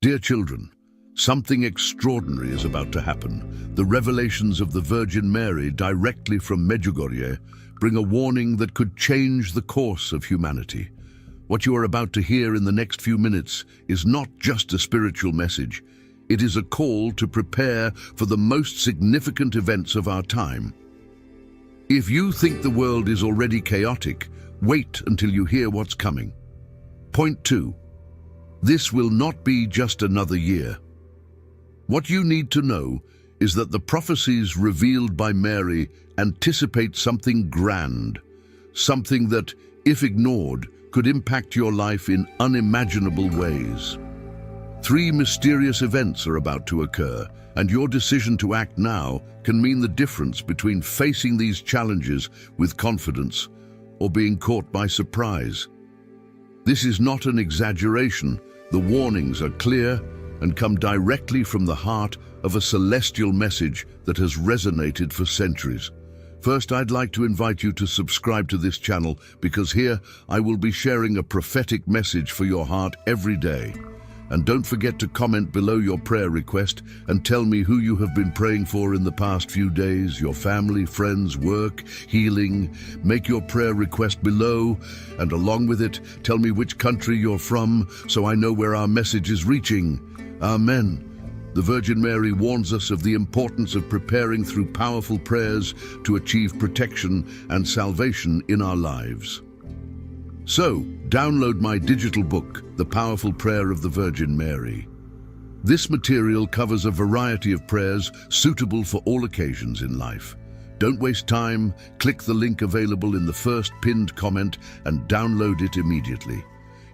Dear children, something extraordinary is about to happen. The revelations of the Virgin Mary directly from Medjugorje bring a warning that could change the course of humanity. What you are about to hear in the next few minutes is not just a spiritual message. It is a call to prepare for the most significant events of our time. If you think the world is already chaotic, wait until you hear what's coming. Point 2. This will not be just another year. What you need to know is that the prophecies revealed by Mary anticipate something grand, something that, if ignored, could impact your life in unimaginable ways. 3 mysterious events are about to occur, and your decision to act now can mean the difference between facing these challenges with confidence or being caught by surprise. This is not an exaggeration. The warnings are clear and come directly from the heart of a celestial message that has resonated for centuries. First, I'd like to invite you to subscribe to this channel because here I will be sharing a prophetic message for your heart every day. And don't forget to comment below your prayer request and tell me who you have been praying for in the past few days, your family, friends, work, healing. Make your prayer request below, and along with it, tell me which country you're from so I know where our message is reaching. Amen. The Virgin Mary warns us of the importance of preparing through powerful prayers to achieve protection and salvation in our lives. So, download my digital book, The Powerful Prayer of the Virgin Mary. This material covers a variety of prayers suitable for all occasions in life. Don't waste time, click the link available in the first pinned comment and download it immediately.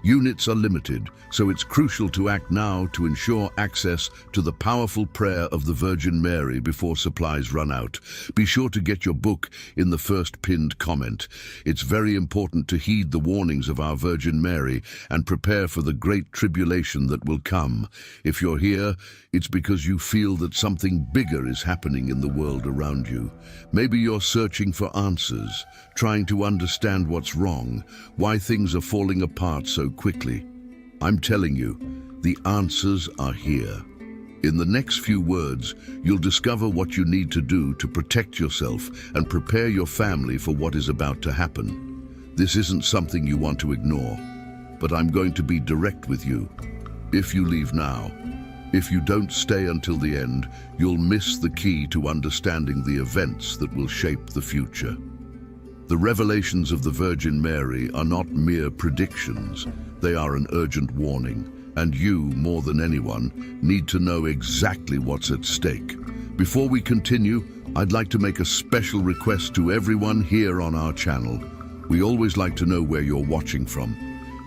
Units are limited, so it's crucial to act now to ensure access to the powerful prayer of the Virgin Mary before supplies run out. Be sure to get your book in the first pinned comment. It's very important to heed the warnings of our Virgin Mary and prepare for the great tribulation that will come. If you're here, it's because you feel that something bigger is happening in the world around you. Maybe you're searching for answers, trying to understand what's wrong, why things are falling apart so quickly. I'm telling you, the answers are here. In the next few words, you'll discover what you need to do to protect yourself and prepare your family for what is about to happen. This isn't something you want to ignore, but I'm going to be direct with you. If you leave now, if you don't stay until the end, you'll miss the key to understanding the events that will shape the future. The revelations of the Virgin Mary are not mere predictions. They are an urgent warning, and you, more than anyone, need to know exactly what's at stake. Before we continue, I'd like to make a special request to everyone here on our channel. We always like to know where you're watching from.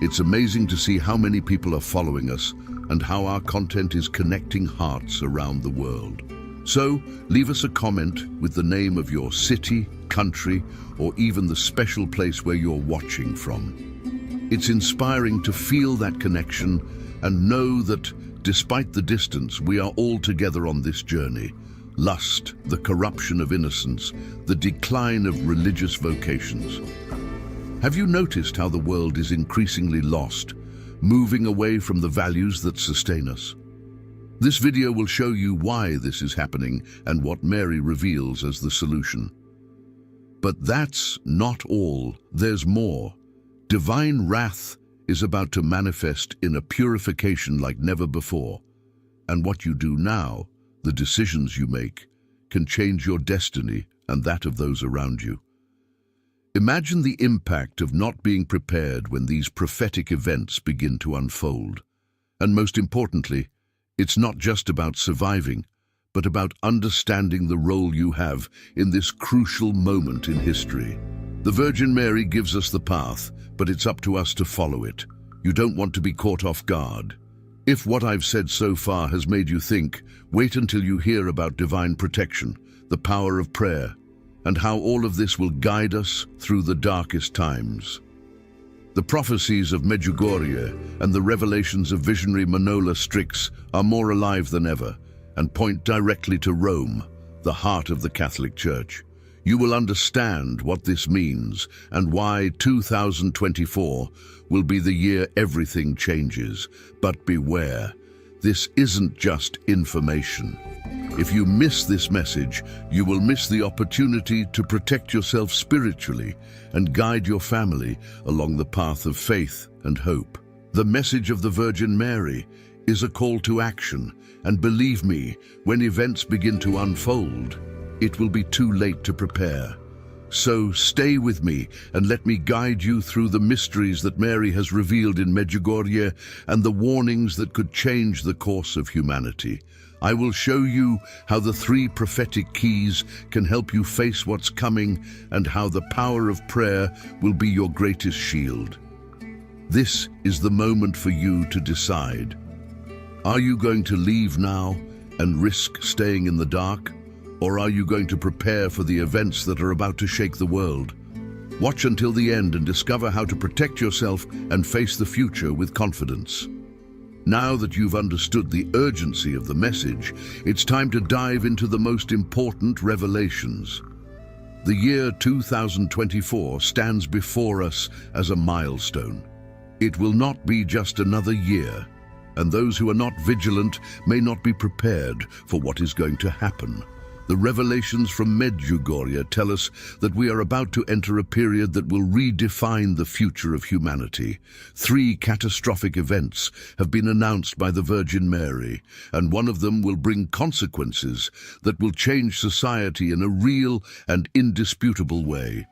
It's amazing to see how many people are following us and how our content is connecting hearts around the world. So, leave us a comment with the name of your city, country, or even the special place where you're watching from. It's inspiring to feel that connection and know that, despite the distance, we are all together on this journey. Lust, the corruption of innocence, the decline of religious vocations. Have you noticed how the world is increasingly lost, moving away from the values that sustain us? This video will show you why this is happening and what Mary reveals as the solution. But that's not all. There's more. Divine wrath is about to manifest in a purification like never before. And what you do now, the decisions you make, can change your destiny and that of those around you. Imagine the impact of not being prepared when these prophetic events begin to unfold. And most importantly, it's not just about surviving, but about understanding the role you have in this crucial moment in history. The Virgin Mary gives us the path, but it's up to us to follow it. You don't want to be caught off guard. If what I've said so far has made you think, wait until you hear about divine protection, the power of prayer, and how all of this will guide us through the darkest times. The prophecies of Medjugorje and the revelations of visionary Manola Strix are more alive than ever and point directly to Rome, the heart of the Catholic Church. You will understand what this means and why 2024 will be the year everything changes. But beware, This isn't just information. If you miss this message, you will miss the opportunity to protect yourself spiritually and guide your family along the path of faith and hope. The message of the Virgin Mary is a call to action, and believe me, when events begin to unfold, it will be too late to prepare. So stay with me and let me guide you through the mysteries that Mary has revealed in Medjugorje and the warnings that could change the course of humanity. I will show you how the 3 prophetic keys can help you face what's coming and how the power of prayer will be your greatest shield. This is the moment for you to decide. Are you going to leave now and risk staying in the dark? Or are you going to prepare for the events that are about to shake the world? Watch until the end and discover how to protect yourself and face the future with confidence. Now that you've understood the urgency of the message, it's time to dive into the most important revelations. The year 2024 stands before us as a milestone. It will not be just another year, and those who are not vigilant may not be prepared for what is going to happen. The revelations from Medjugorje tell us that we are about to enter a period that will redefine the future of humanity. 3 catastrophic events have been announced by the Virgin Mary, and one of them will bring consequences that will change society in a real and indisputable way.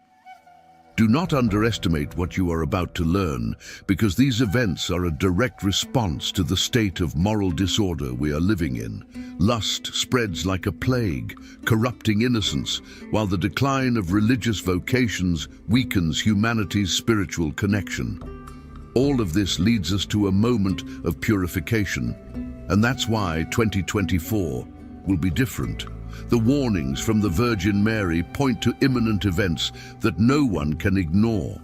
Do not underestimate what you are about to learn, because these events are a direct response to the state of moral disorder we are living in. Lust spreads like a plague, corrupting innocence, while the decline of religious vocations weakens humanity's spiritual connection. All of this leads us to a moment of purification, and that's why 2024 will be different. The warnings from the Virgin Mary point to imminent events that no one can ignore.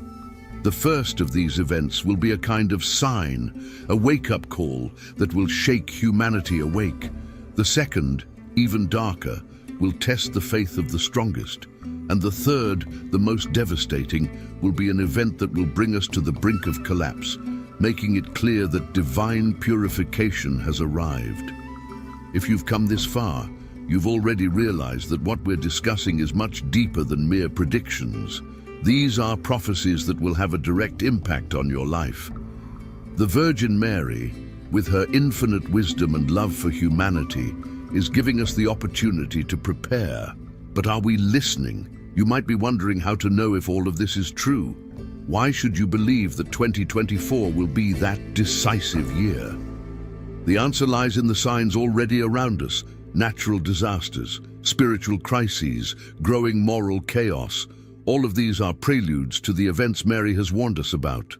The first of these events will be a kind of sign, a wake-up call that will shake humanity awake. The second, even darker, will test the faith of the strongest. And the third, the most devastating, will be an event that will bring us to the brink of collapse, making it clear that divine purification has arrived. If you've come this far, you've already realized that what we're discussing is much deeper than mere predictions. These are prophecies that will have a direct impact on your life. The Virgin Mary, with her infinite wisdom and love for humanity, is giving us the opportunity to prepare. But are we listening? You might be wondering how to know if all of this is true. Why should you believe that 2024 will be that decisive year? The answer lies in the signs already around us. Natural disasters, spiritual crises, growing moral chaos. All of these are preludes to the events Mary has warned us about.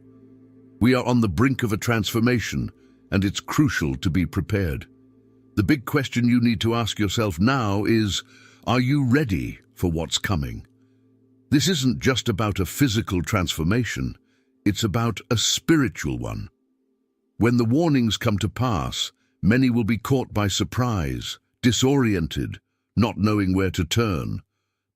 We are on the brink of a transformation, and it's crucial to be prepared. The big question you need to ask yourself now is, are you ready for what's coming? This isn't just about a physical transformation, it's about a spiritual one. When the warnings come to pass, many will be caught by surprise, disoriented, not knowing where to turn.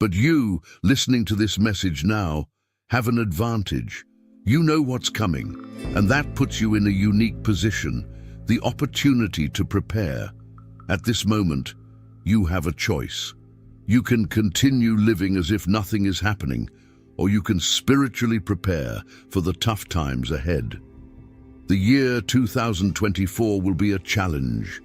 But you, listening to this message now, have an advantage. You know what's coming, and that puts you in a unique position, the opportunity to prepare. At this moment, you have a choice. You can continue living as if nothing is happening, or you can spiritually prepare for the tough times ahead. The year 2024 will be a challenge,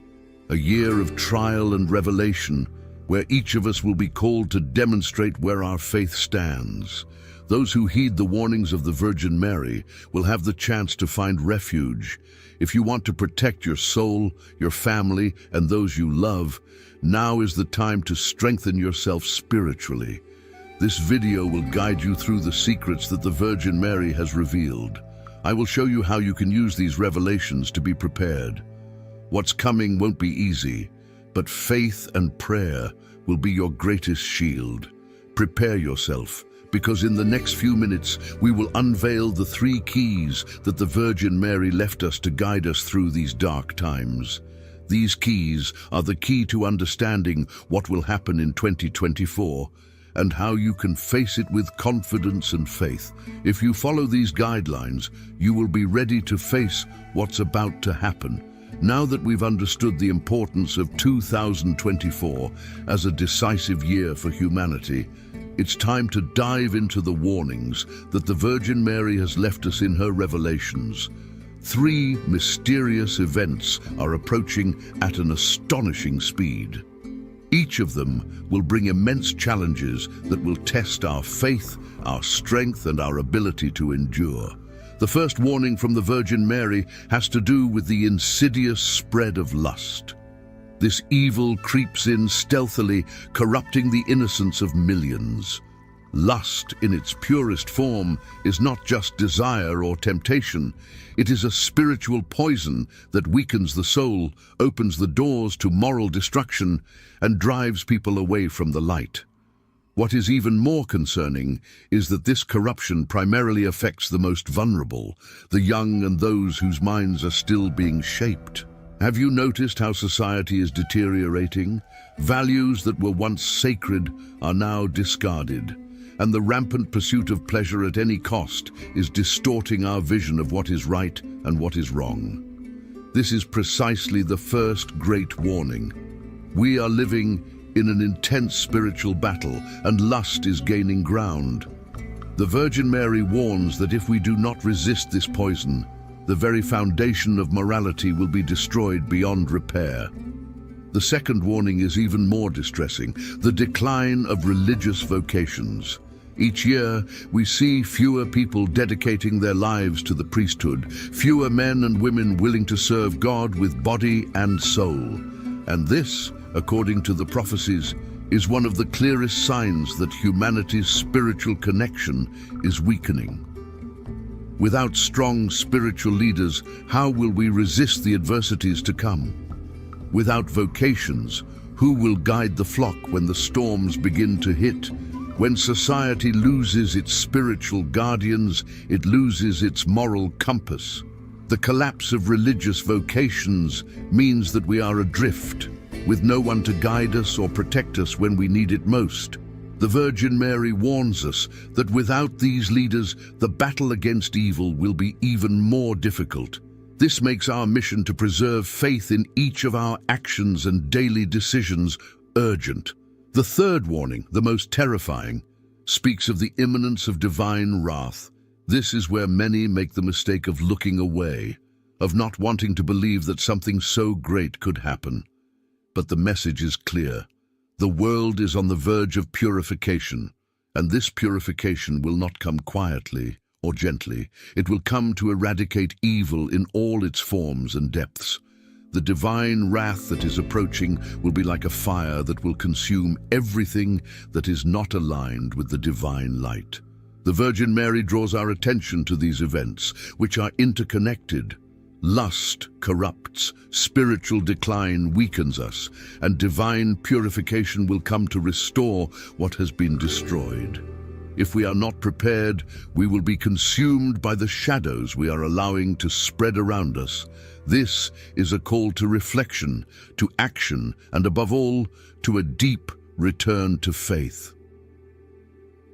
a year of trial and revelation, where each of us will be called to demonstrate where our faith stands. Those who heed the warnings of the Virgin Mary will have the chance to find refuge. If you want to protect your soul, your family, and those you love, now is the time to strengthen yourself spiritually. This video will guide you through the secrets that the Virgin Mary has revealed. I will show you how you can use these revelations to be prepared. What's coming won't be easy, but faith and prayer will be your greatest shield. Prepare yourself, because in the next few minutes we will unveil the 3 keys that the Virgin Mary left us to guide us through these dark times. These keys are the key to understanding what will happen in 2024 and how you can face it with confidence and faith. If you follow these guidelines, you will be ready to face what's about to happen Now that we've understood the importance of 2024 as a decisive year for humanity, it's time to dive into the warnings that the Virgin Mary has left us in her revelations. 3 mysterious events are approaching at an astonishing speed. Each of them will bring immense challenges that will test our faith, our strength, and our ability to endure. The first warning from the Virgin Mary has to do with the insidious spread of lust. This evil creeps in stealthily, corrupting the innocence of millions. Lust, in its purest form, is not just desire or temptation. It is a spiritual poison that weakens the soul, opens the doors to moral destruction, and drives people away from the light. What is even more concerning is that this corruption primarily affects the most vulnerable, the young and those whose minds are still being shaped. Have you noticed how society is deteriorating? Values that were once sacred are now discarded, and the rampant pursuit of pleasure at any cost is distorting our vision of what is right and what is wrong. This is precisely the first great warning. We are living in an intense spiritual battle, and lust is gaining ground. The Virgin Mary warns that if we do not resist this poison, the very foundation of morality will be destroyed beyond repair. The second warning is even more distressing: the decline of religious vocations. Each year, we see fewer people dedicating their lives to the priesthood, fewer men and women willing to serve God with body and soul. And this, according to the prophecies, is one of the clearest signs that humanity's spiritual connection is weakening. Without strong spiritual leaders, how will we resist the adversities to come? Without vocations, who will guide the flock when the storms begin to hit? When society loses its spiritual guardians, it loses its moral compass. The collapse of religious vocations means that we are adrift, with no one to guide us or protect us when we need it most. The Virgin Mary warns us that without these leaders, the battle against evil will be even more difficult. This makes our mission to preserve faith in each of our actions and daily decisions urgent. The third warning, the most terrifying, speaks of the imminence of divine wrath. This is where many make the mistake of looking away, of not wanting to believe that something so great could happen. But the message is clear. The world is on the verge of purification, and this purification will not come quietly or gently. It will come to eradicate evil in all its forms and depths. The divine wrath that is approaching will be like a fire that will consume everything that is not aligned with the divine light. The Virgin Mary draws our attention to these events, which are interconnected. Lust corrupts, spiritual decline weakens us, and divine purification will come to restore what has been destroyed. If we are not prepared, we will be consumed by the shadows we are allowing to spread around us. This is a call to reflection, to action, and above all, to a deep return to faith.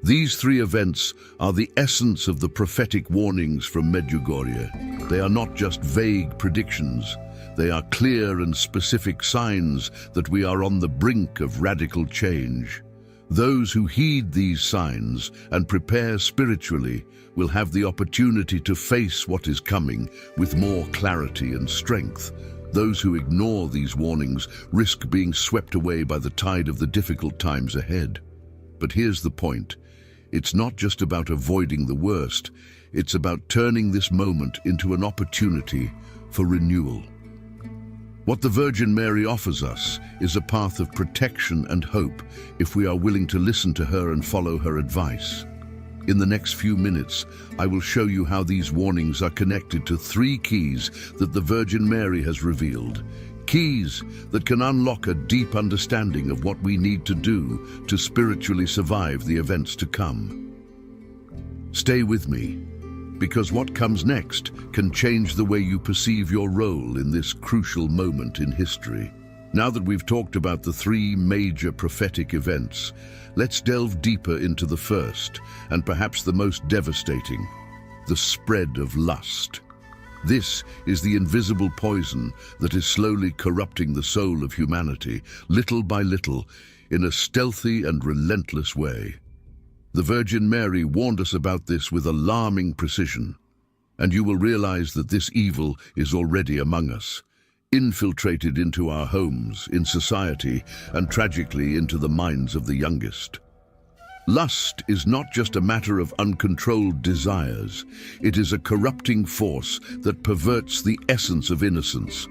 These 3 events are the essence of the prophetic warnings from Medjugorje. They are not just vague predictions. They are clear and specific signs that we are on the brink of radical change. Those who heed these signs and prepare spiritually will have the opportunity to face what is coming with more clarity and strength. Those who ignore these warnings risk being swept away by the tide of the difficult times ahead. But here's the point. It's not just about avoiding the worst. It's about turning this moment into an opportunity for renewal. What the Virgin Mary offers us is a path of protection and hope if we are willing to listen to her and follow her advice. In the next few minutes, I will show you how these warnings are connected to 3 keys that the Virgin Mary has revealed. Keys that can unlock a deep understanding of what we need to do to spiritually survive the events to come. Stay with me, because what comes next can change the way you perceive your role in this crucial moment in history. Now that we've talked about the 3 major prophetic events, let's delve deeper into the first, and perhaps the most devastating: the spread of lust. This is the invisible poison that is slowly corrupting the soul of humanity, little by little, in a stealthy and relentless way. The Virgin Mary warned us about this with alarming precision, and you will realize that this evil is already among us, infiltrated into our homes, in society, and tragically into the minds of the youngest. Lust is not just a matter of uncontrolled desires. It is a corrupting force that perverts the essence of innocence.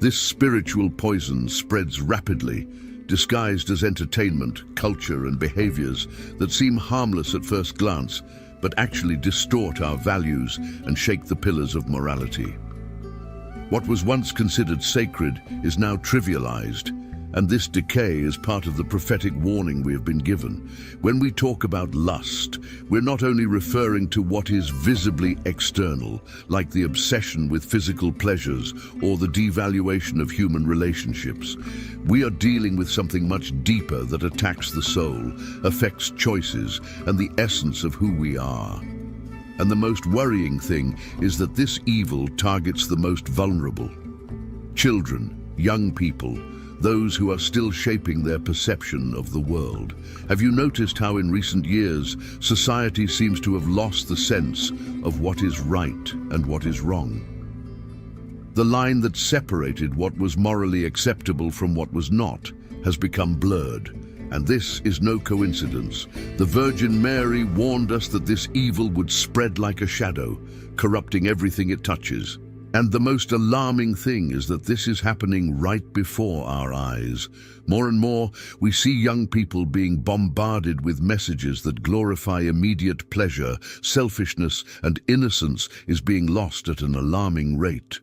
This spiritual poison spreads rapidly, disguised as entertainment, culture, and behaviors that seem harmless at first glance, but actually distort our values and shake the pillars of morality. What was once considered sacred is now trivialized, and this decay is part of the prophetic warning we have been given. When we talk about lust, we're not only referring to what is visibly external, like the obsession with physical pleasures or the devaluation of human relationships. We are dealing with something much deeper that attacks the soul, affects choices, and the essence of who we are. And the most worrying thing is that this evil targets the most vulnerable. Children, young people, those who are still shaping their perception of the world. Have you noticed how in recent years, society seems to have lost the sense of what is right and what is wrong? The line that separated what was morally acceptable from what was not has become blurred, and this is no coincidence. The Virgin Mary warned us that this evil would spread like a shadow, corrupting everything it touches. And the most alarming thing is that this is happening right before our eyes. More and more, we see young people being bombarded with messages that glorify immediate pleasure. Selfishness and innocence is being lost at an alarming rate.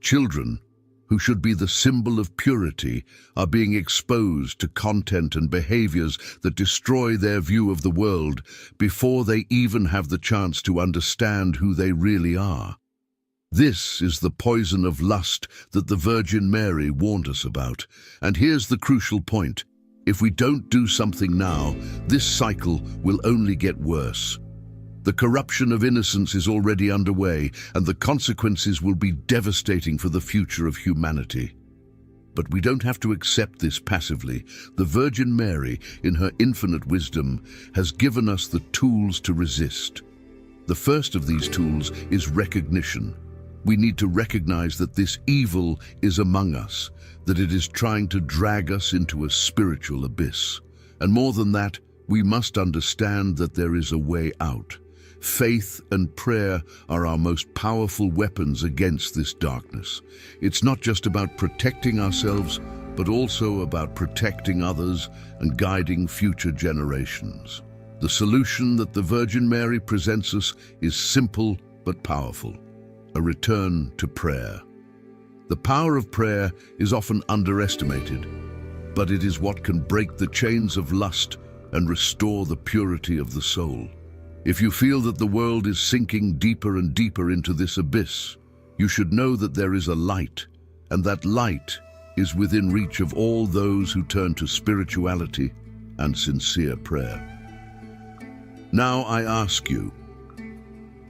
Children, who should be the symbol of purity, are being exposed to content and behaviors that destroy their view of the world before they even have the chance to understand who they really are. This is the poison of lust that the Virgin Mary warned us about. And here's the crucial point. If we don't do something now, this cycle will only get worse. The corruption of innocence is already underway, and the consequences will be devastating for the future of humanity. But we don't have to accept this passively. The Virgin Mary, in her infinite wisdom, has given us the tools to resist. The first of these tools is recognition. We need to recognize that this evil is among us, that it is trying to drag us into a spiritual abyss. And more than that, we must understand that there is a way out. Faith and prayer are our most powerful weapons against this darkness. It's not just about protecting ourselves, but also about protecting others and guiding future generations. The solution that the Virgin Mary presents us is simple but powerful. A return to prayer. The power of prayer is often underestimated, but it is what can break the chains of lust and restore the purity of the soul. If you feel that the world is sinking deeper and deeper into this abyss, you should know that there is a light, and that light is within reach of all those who turn to spirituality and sincere prayer. Now I ask you,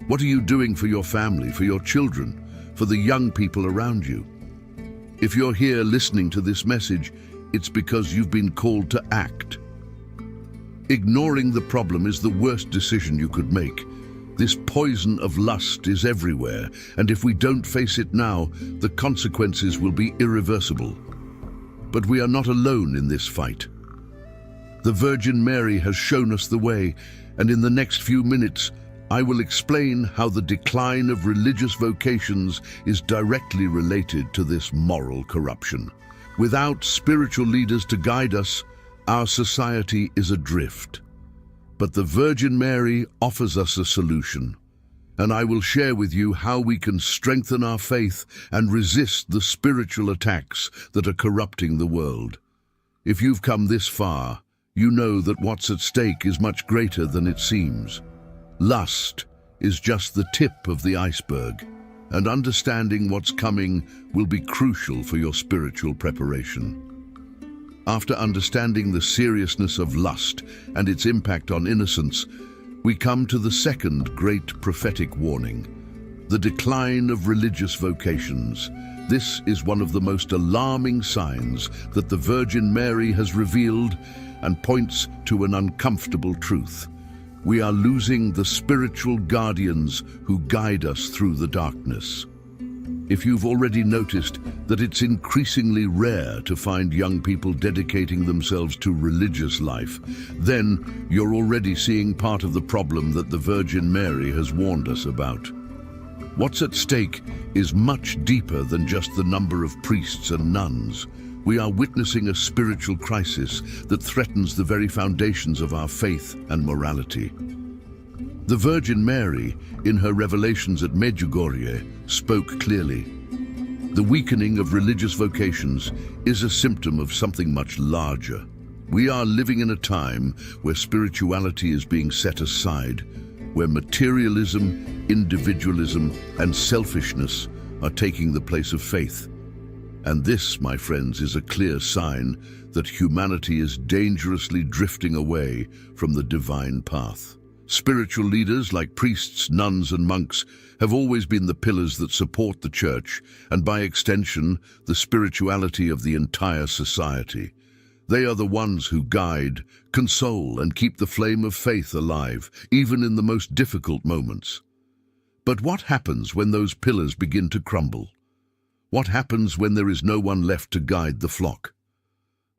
what are you doing for your family, for your children, for the young people around you? If you're here listening to this message, it's because you've been called to act. Ignoring the problem is the worst decision you could make. This poison of lust is everywhere, and if we don't face it now, the consequences will be irreversible. But we are not alone in this fight. The Virgin Mary has shown us the way, and in the next few minutes, I will explain how the decline of religious vocations is directly related to this moral corruption. Without spiritual leaders to guide us, our society is adrift. But the Virgin Mary offers us a solution, and I will share with you how we can strengthen our faith and resist the spiritual attacks that are corrupting the world. If you've come this far, you know that what's at stake is much greater than it seems. Lust is just the tip of the iceberg, and understanding what's coming will be crucial for your spiritual preparation. After understanding the seriousness of lust and its impact on innocence, we come to the second great prophetic warning. The decline of religious vocations. This is one of the most alarming signs that the Virgin Mary has revealed and points to an uncomfortable truth. We are losing the spiritual guardians who guide us through the darkness. If you've already noticed that it's increasingly rare to find young people dedicating themselves to religious life, then you're already seeing part of the problem that the Virgin Mary has warned us about. What's at stake is much deeper than just the number of priests and nuns. We are witnessing a spiritual crisis that threatens the very foundations of our faith and morality. The Virgin Mary, in her revelations at Medjugorje, spoke clearly. The weakening of religious vocations is a symptom of something much larger. We are living in a time where spirituality is being set aside, where materialism, individualism, and selfishness are taking the place of faith. And this, my friends, is a clear sign that humanity is dangerously drifting away from the divine path. Spiritual leaders like priests, nuns, and monks have always been the pillars that support the church, and by extension, the spirituality of the entire society. They are the ones who guide, console, and keep the flame of faith alive, even in the most difficult moments. But what happens when those pillars begin to crumble? What happens when there is no one left to guide the flock?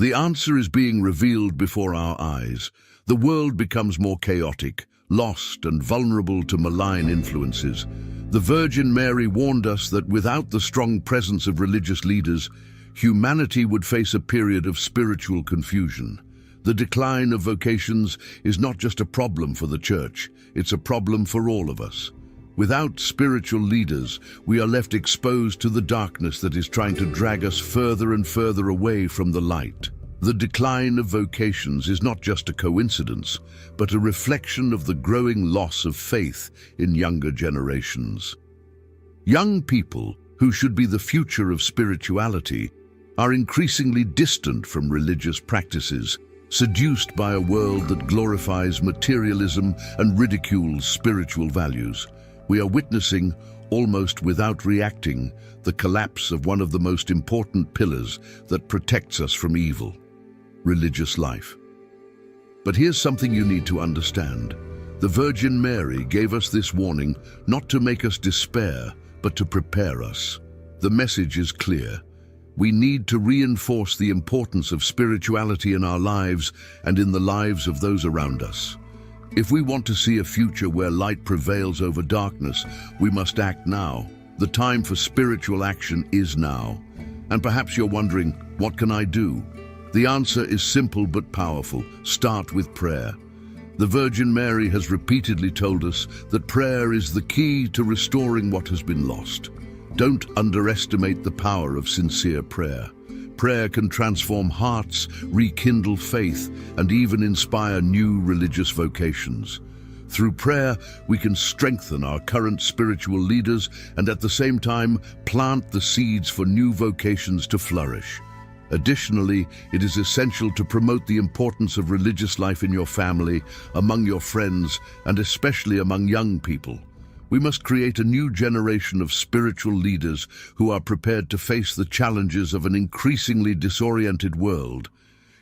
The answer is being revealed before our eyes. The world becomes more chaotic, lost and vulnerable to malign influences. The Virgin Mary warned us that without the strong presence of religious leaders, humanity would face a period of spiritual confusion. The decline of vocations is not just a problem for the church, it's a problem for all of us. Without spiritual leaders, we are left exposed to the darkness that is trying to drag us further and further away from the light. The decline of vocations is not just a coincidence, but a reflection of the growing loss of faith in younger generations. Young people, who should be the future of spirituality, are increasingly distant from religious practices, seduced by a world that glorifies materialism and ridicules spiritual values. We are witnessing, almost without reacting, the collapse of one of the most important pillars that protects us from evil: religious life. But here's something you need to understand. The Virgin Mary gave us this warning not to make us despair, but to prepare us. The message is clear. We need to reinforce the importance of spirituality in our lives and in the lives of those around us. If we want to see a future where light prevails over darkness, we must act now. The time for spiritual action is now. And perhaps you're wondering, what can I do? The answer is simple but powerful. Start with prayer. The Virgin Mary has repeatedly told us that prayer is the key to restoring what has been lost. Don't underestimate the power of sincere prayer. Prayer can transform hearts, rekindle faith, and even inspire new religious vocations. Through prayer, we can strengthen our current spiritual leaders and at the same time plant the seeds for new vocations to flourish. Additionally, it is essential to promote the importance of religious life in your family, among your friends, and especially among young people. We must create a new generation of spiritual leaders who are prepared to face the challenges of an increasingly disoriented world.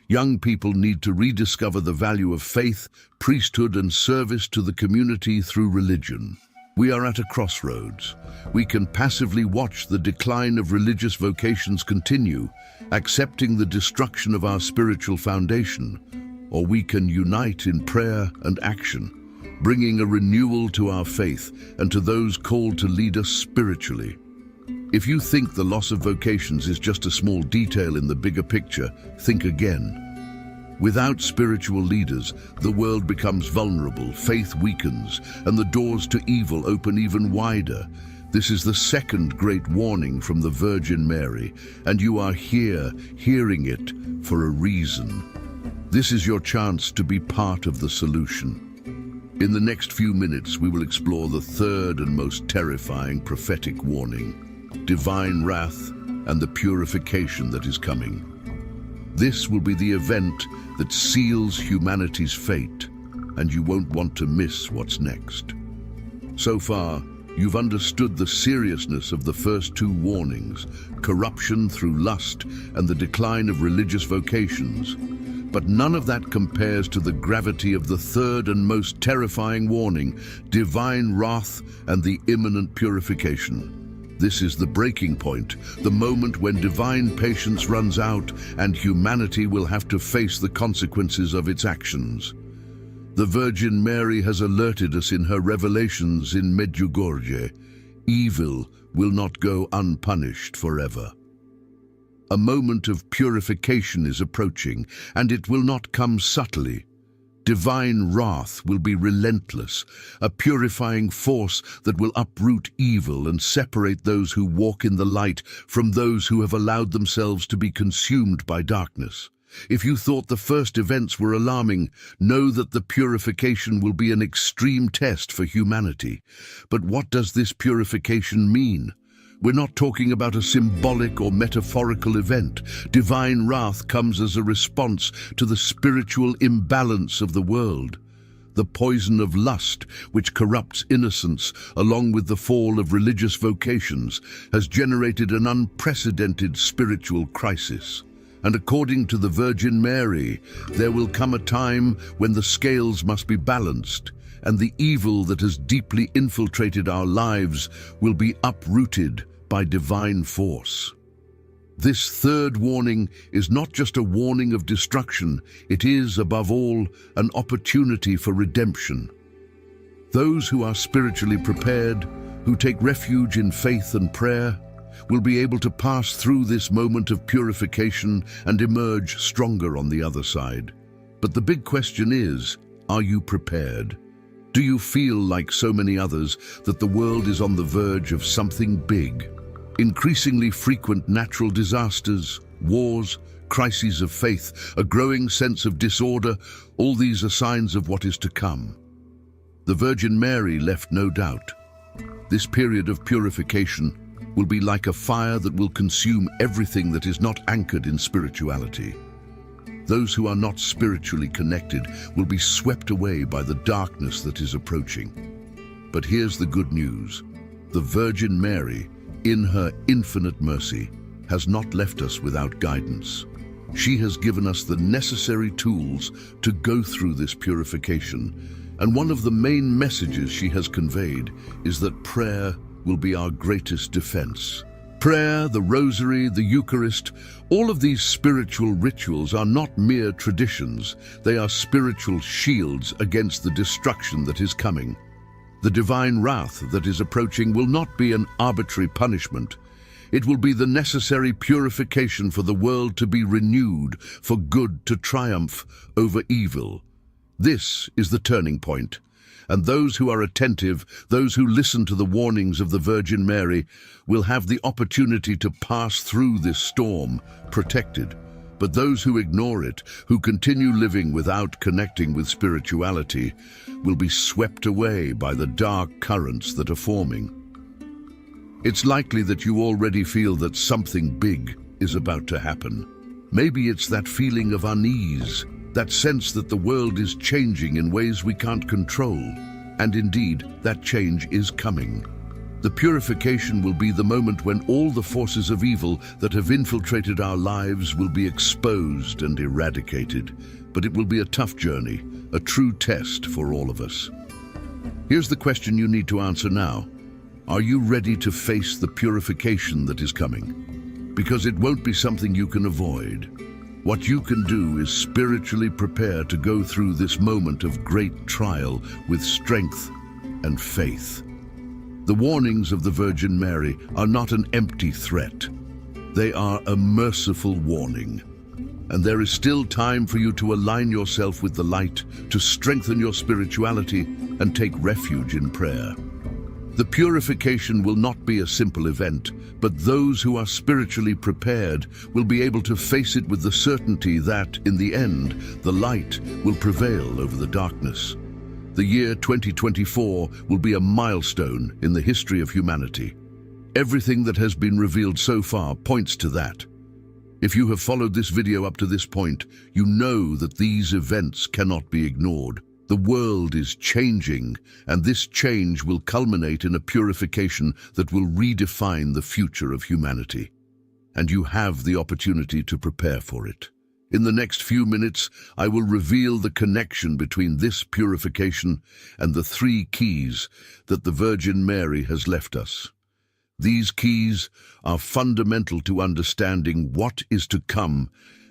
Young people need to rediscover the value of faith, priesthood, and service to the community through religion. We are at a crossroads. We can passively watch the decline of religious vocations continue, accepting the destruction of our spiritual foundation, or we can unite in prayer and action, bringing a renewal to our faith and to those called to lead us spiritually. If you think the loss of vocations is just a small detail in the bigger picture, think again. Without spiritual leaders, the world becomes vulnerable, faith weakens, and the doors to evil open even wider. This is the second great warning from the Virgin Mary, and you are here, hearing it, for a reason. This is your chance to be part of the solution. In the next few minutes, we will explore the third and most terrifying prophetic warning: divine wrath and the purification that is coming. This will be the event that seals humanity's fate, and you won't want to miss what's next. So far, You've understood the seriousness of the first two warnings, corruption through lust and the decline of religious vocations. But none of that compares to the gravity of the third and most terrifying warning, divine wrath and the imminent purification. This is the breaking point, the moment when divine patience runs out and humanity will have to face the consequences of its actions. The Virgin Mary has alerted us in her revelations in Medjugorje. Evil will not go unpunished forever. A moment of purification is approaching, and it will not come subtly. Divine wrath will be relentless, a purifying force that will uproot evil and separate those who walk in the light from those who have allowed themselves to be consumed by darkness. If you thought the first events were alarming, know that the purification will be an extreme test for humanity. But what does this purification mean? We're not talking about a symbolic or metaphorical event. Divine wrath comes as a response to the spiritual imbalance of the world. The poison of lust, which corrupts innocence, along with the fall of religious vocations, has generated an unprecedented spiritual crisis. And according to the Virgin Mary, there will come a time when the scales must be balanced, and the evil that has deeply infiltrated our lives will be uprooted by divine force. This third warning is not just a warning of destruction, it is, above all, an opportunity for redemption. Those who are spiritually prepared, who take refuge in faith and prayer, will be able to pass through this moment of purification and emerge stronger on the other side. But the big question is, are you prepared? Do you feel, like so many others, that the world is on the verge of something big? Increasingly frequent natural disasters, wars, crises of faith, a growing sense of disorder, all these are signs of what is to come. The Virgin Mary left no doubt. This period of purification will be like a fire that will consume everything that is not anchored in spirituality. Those who are not spiritually connected will be swept away by the darkness that is approaching. But here's the good news. The Virgin Mary, in her infinite mercy, has not left us without guidance. She has given us the necessary tools to go through this purification. And one of the main messages she has conveyed is that prayer will be our greatest defense. Prayer, the Rosary, the Eucharist, all of these spiritual rituals are not mere traditions. They are spiritual shields against the destruction that is coming. The divine wrath that is approaching will not be an arbitrary punishment. It will be the necessary purification for the world to be renewed, for good to triumph over evil. This is the turning point. And those who are attentive, those who listen to the warnings of the Virgin Mary, will have the opportunity to pass through this storm, protected. But those who ignore it, who continue living without connecting with spirituality, will be swept away by the dark currents that are forming. It's likely that you already feel that something big is about to happen. Maybe it's that feeling of unease, that sense that the world is changing in ways we can't control. And indeed, that change is coming. The purification will be the moment when all the forces of evil that have infiltrated our lives will be exposed and eradicated. But it will be a tough journey, a true test for all of us. Here's the question you need to answer now. Are you ready to face the purification that is coming? Because it won't be something you can avoid. What you can do is spiritually prepare to go through this moment of great trial with strength and faith. The warnings of the Virgin Mary are not an empty threat. They are a merciful warning. And there is still time for you to align yourself with the light, to strengthen your spirituality, and take refuge in prayer. The purification will not be a simple event, but those who are spiritually prepared will be able to face it with the certainty that, in the end, the light will prevail over the darkness. The year 2024 will be a milestone in the history of humanity. Everything that has been revealed so far points to that. If you have followed this video up to this point, you know that these events cannot be ignored. The world is changing, and this change will culminate in a purification that will redefine the future of humanity. And you have the opportunity to prepare for it. In the next few minutes, I will reveal the connection between this purification and the 3 keys that the Virgin Mary has left us. These keys are fundamental to understanding what is to come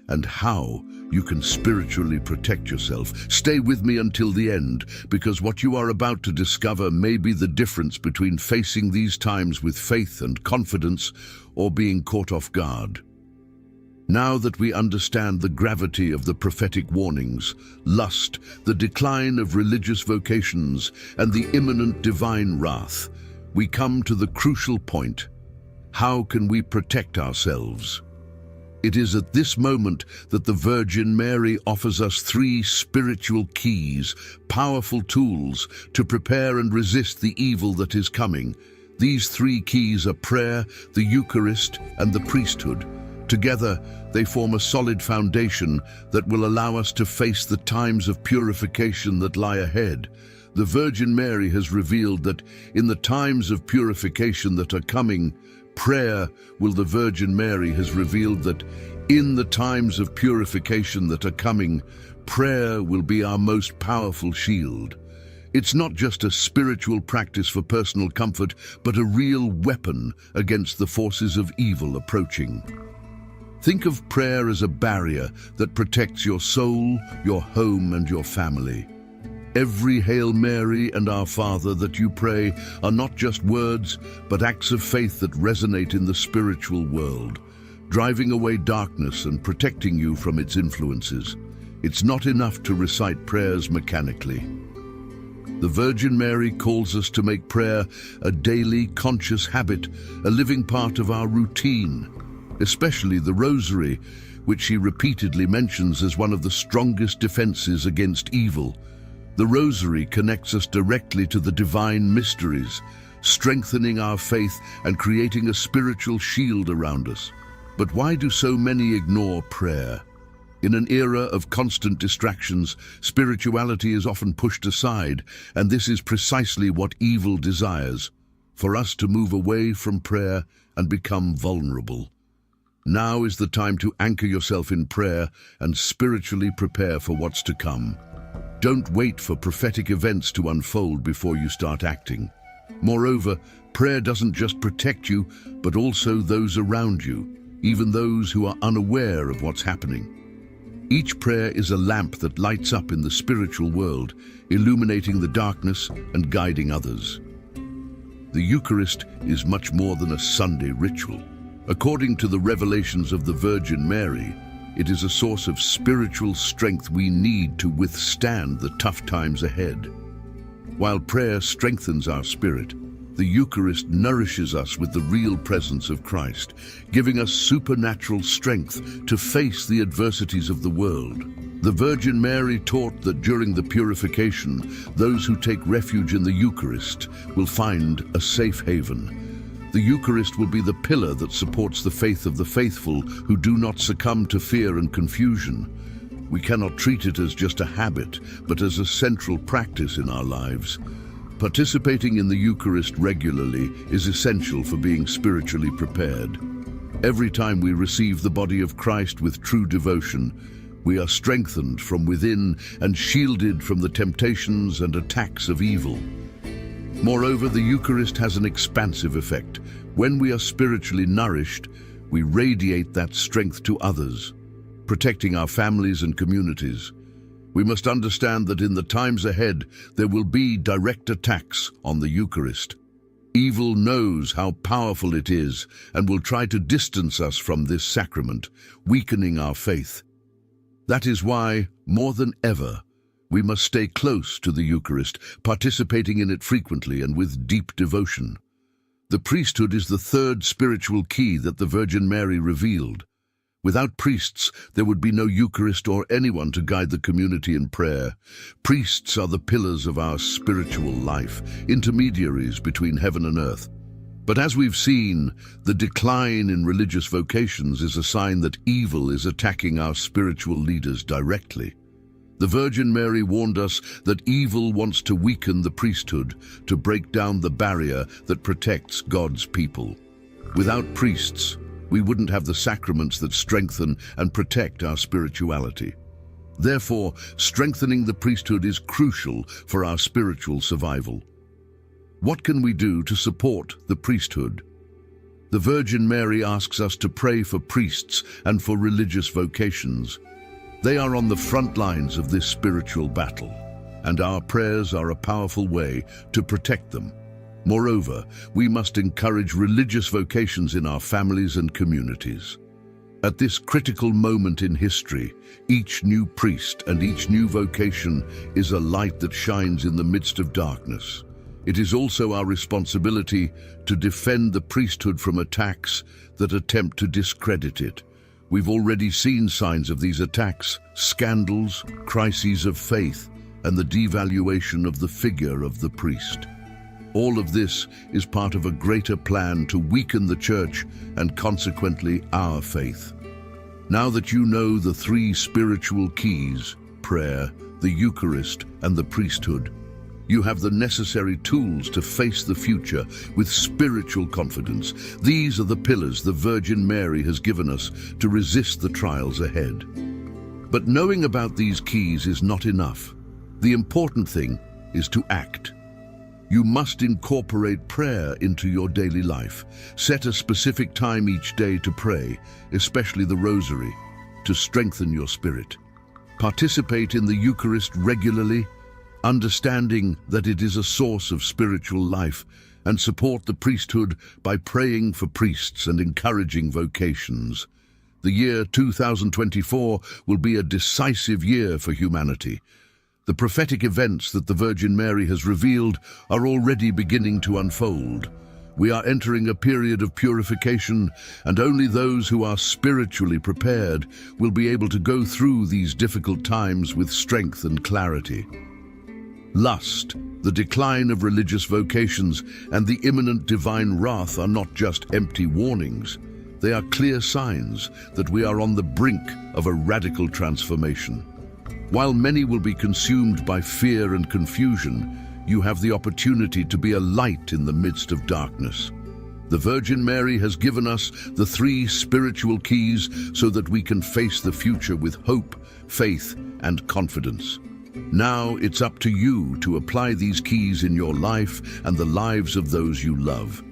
and how you can spiritually protect yourself. Stay with me until the end, because what you are about to discover may be the difference between facing these times with faith and confidence or being caught off guard. Now that we understand the gravity of the prophetic warnings, lust, the decline of religious vocations, and the imminent divine wrath, we come to the crucial point: how can we protect ourselves? It is at this moment that the Virgin Mary offers us 3 spiritual keys, powerful tools to prepare and resist the evil that is coming. These 3 keys are prayer, the Eucharist, and the priesthood. Together, they form a solid foundation that will allow us to face the times of purification that lie ahead. The Virgin Mary has revealed that in the times of purification that are coming, prayer the Virgin Mary has revealed that in the times of purification that are coming, prayer will be our most powerful shield. It's not just a spiritual practice for personal comfort, but a real weapon against the forces of evil approaching. Think of prayer as a barrier that protects your soul, your home, and your family. Every Hail Mary and Our Father that you pray are not just words, but acts of faith that resonate in the spiritual world, driving away darkness and protecting you from its influences. It's not enough to recite prayers mechanically. The Virgin Mary calls us to make prayer a daily, conscious habit, a living part of our routine, especially the Rosary, which she repeatedly mentions as one of the strongest defenses against evil. The Rosary connects us directly to the divine mysteries, strengthening our faith and creating a spiritual shield around us. But why do so many ignore prayer? In an era of constant distractions, spirituality is often pushed aside, and this is precisely what evil desires, for us to move away from prayer and become vulnerable. Now is the time to anchor yourself in prayer and spiritually prepare for what's to come. Don't wait for prophetic events to unfold before you start acting. Moreover, prayer doesn't just protect you, but also those around you, even those who are unaware of what's happening. Each prayer is a lamp that lights up in the spiritual world, illuminating the darkness and guiding others. The Eucharist is much more than a Sunday ritual. According to the revelations of the Virgin Mary, it is a source of spiritual strength we need to withstand the tough times ahead. While prayer strengthens our spirit, the Eucharist nourishes us with the real presence of Christ, giving us supernatural strength to face the adversities of the world. The Virgin Mary taught that during the purification, those who take refuge in the Eucharist will find a safe haven. The Eucharist will be the pillar that supports the faith of the faithful who do not succumb to fear and confusion. We cannot treat it as just a habit, but as a central practice in our lives. Participating in the Eucharist regularly is essential for being spiritually prepared. Every time we receive the body of Christ with true devotion, we are strengthened from within and shielded from the temptations and attacks of evil. Moreover, the Eucharist has an expansive effect. When we are spiritually nourished, we radiate that strength to others, protecting our families and communities. We must understand that in the times ahead, there will be direct attacks on the Eucharist. Evil knows how powerful it is and will try to distance us from this sacrament, weakening our faith. That is why, more than ever, we must stay close to the Eucharist, participating in it frequently and with deep devotion. The priesthood is the third spiritual key that the Virgin Mary revealed. Without priests, there would be no Eucharist or anyone to guide the community in prayer. Priests are the pillars of our spiritual life, intermediaries between heaven and earth. But as we've seen, the decline in religious vocations is a sign that evil is attacking our spiritual leaders directly. The Virgin Mary warned us that evil wants to weaken the priesthood, to break down the barrier that protects God's people. Without priests, we wouldn't have the sacraments that strengthen and protect our spirituality. Therefore, strengthening the priesthood is crucial for our spiritual survival. What can we do to support the priesthood? The Virgin Mary asks us to pray for priests and for religious vocations. They are on the front lines of this spiritual battle, and our prayers are a powerful way to protect them. Moreover, we must encourage religious vocations in our families and communities. At this critical moment in history, each new priest and each new vocation is a light that shines in the midst of darkness. It is also our responsibility to defend the priesthood from attacks that attempt to discredit it. We've already seen signs of these attacks: scandals, crises of faith, and the devaluation of the figure of the priest. All of this is part of a greater plan to weaken the Church and consequently our faith. Now that you know the three spiritual keys, prayer, the Eucharist, and the priesthood, you have the necessary tools to face the future with spiritual confidence. These are the pillars the Virgin Mary has given us to resist the trials ahead. But knowing about these keys is not enough. The important thing is to act. You must incorporate prayer into your daily life. Set a specific time each day to pray, especially the Rosary, to strengthen your spirit. Participate in the Eucharist regularly, understanding that it is a source of spiritual life, and support the priesthood by praying for priests and encouraging vocations. The year 2024 will be a decisive year for humanity. The prophetic events that the Virgin Mary has revealed are already beginning to unfold. We are entering a period of purification, and only those who are spiritually prepared will be able to go through these difficult times with strength and clarity. Lust, the decline of religious vocations, and the imminent divine wrath are not just empty warnings. They are clear signs that we are on the brink of a radical transformation. While many will be consumed by fear and confusion, you have the opportunity to be a light in the midst of darkness. The Virgin Mary has given us the three spiritual keys so that we can face the future with hope, faith, and confidence. Now it's up to you to apply these keys in your life and the lives of those you love.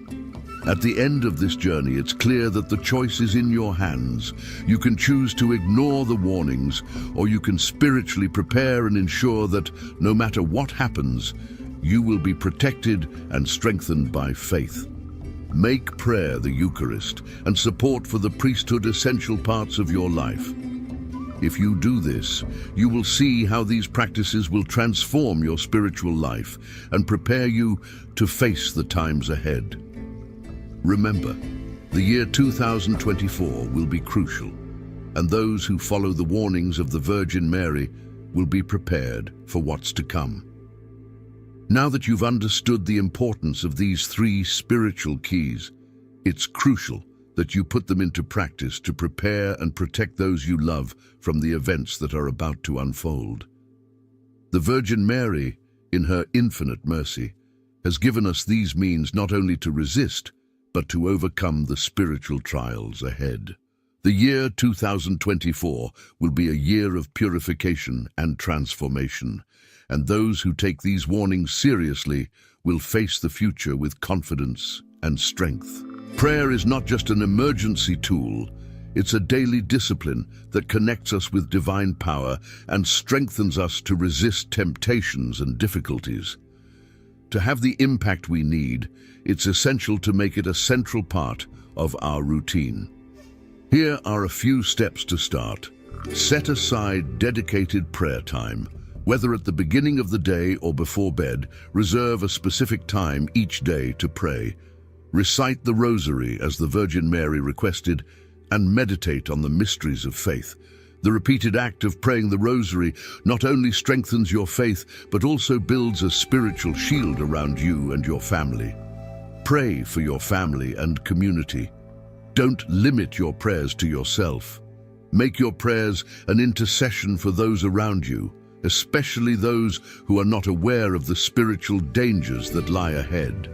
At the end of this journey, it's clear that the choice is in your hands. You can choose to ignore the warnings, or you can spiritually prepare and ensure that, no matter what happens, you will be protected and strengthened by faith. Make prayer the Eucharist and support for the priesthood essential parts of your life. If you do this, you will see how these practices will transform your spiritual life and prepare you to face the times ahead. Remember, the year 2024 will be crucial, and those who follow the warnings of the Virgin Mary will be prepared for what's to come. Now that you've understood the importance of these three spiritual keys, it's crucial that you put them into practice to prepare and protect those you love from the events that are about to unfold. The Virgin Mary, in her infinite mercy, has given us these means not only to resist, but to overcome the spiritual trials ahead. The year 2024 will be a year of purification and transformation, and those who take these warnings seriously will face the future with confidence and strength. Prayer is not just an emergency tool, it's a daily discipline that connects us with divine power and strengthens us to resist temptations and difficulties. To have the impact we need, it's essential to make it a central part of our routine. Here are a few steps to start. Set aside dedicated prayer time. Whether at the beginning of the day or before bed, reserve a specific time each day to pray. Recite the Rosary as the Virgin Mary requested, and meditate on the mysteries of faith. The repeated act of praying the Rosary not only strengthens your faith, but also builds a spiritual shield around you and your family. Pray for your family and community. Don't limit your prayers to yourself. Make your prayers an intercession for those around you, especially those who are not aware of the spiritual dangers that lie ahead.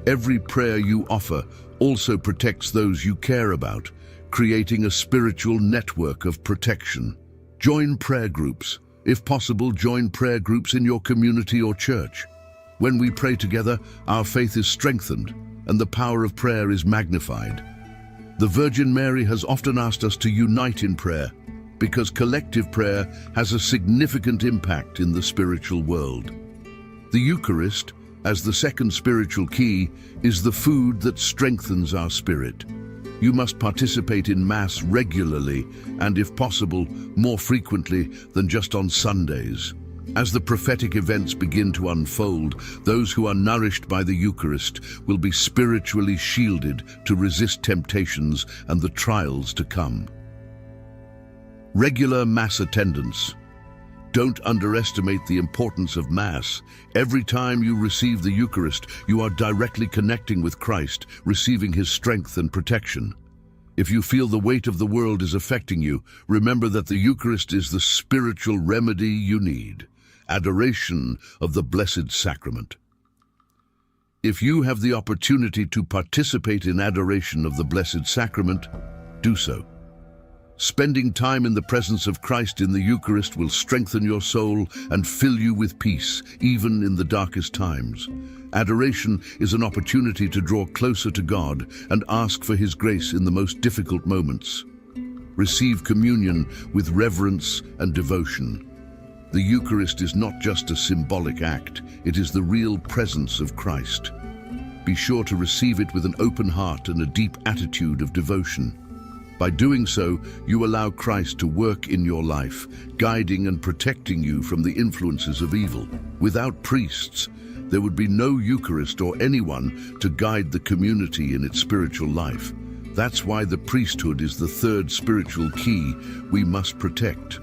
Every prayer you offer also protects those you care about, creating a spiritual network of protection. Join prayer groups. If possible, join prayer groups in your community or church. When we pray together, our faith is strengthened and the power of prayer is magnified. The Virgin Mary has often asked us to unite in prayer because collective prayer has a significant impact in the spiritual world. The Eucharist, as the second spiritual key, is the food that strengthens our spirit. You must participate in Mass regularly and, if possible, more frequently than just on Sundays. As the prophetic events begin to unfold, those who are nourished by the Eucharist will be spiritually shielded to resist temptations and the trials to come. Regular Mass attendance. Don't underestimate the importance of Mass. Every time you receive the Eucharist, you are directly connecting with Christ, receiving His strength and protection. If you feel the weight of the world is affecting you, remember that the Eucharist is the spiritual remedy you need. Adoration of the Blessed Sacrament. If you have the opportunity to participate in adoration of the Blessed Sacrament, do so. Spending time in the presence of Christ in the Eucharist will strengthen your soul and fill you with peace, even in the darkest times. Adoration is an opportunity to draw closer to God and ask for His grace in the most difficult moments. Receive communion with reverence and devotion. The Eucharist is not just a symbolic act, it is the real presence of Christ. Be sure to receive it with an open heart and a deep attitude of devotion. By doing so, you allow Christ to work in your life, guiding and protecting you from the influences of evil. Without priests, there would be no Eucharist or anyone to guide the community in its spiritual life. That's why the priesthood is the third spiritual key we must protect.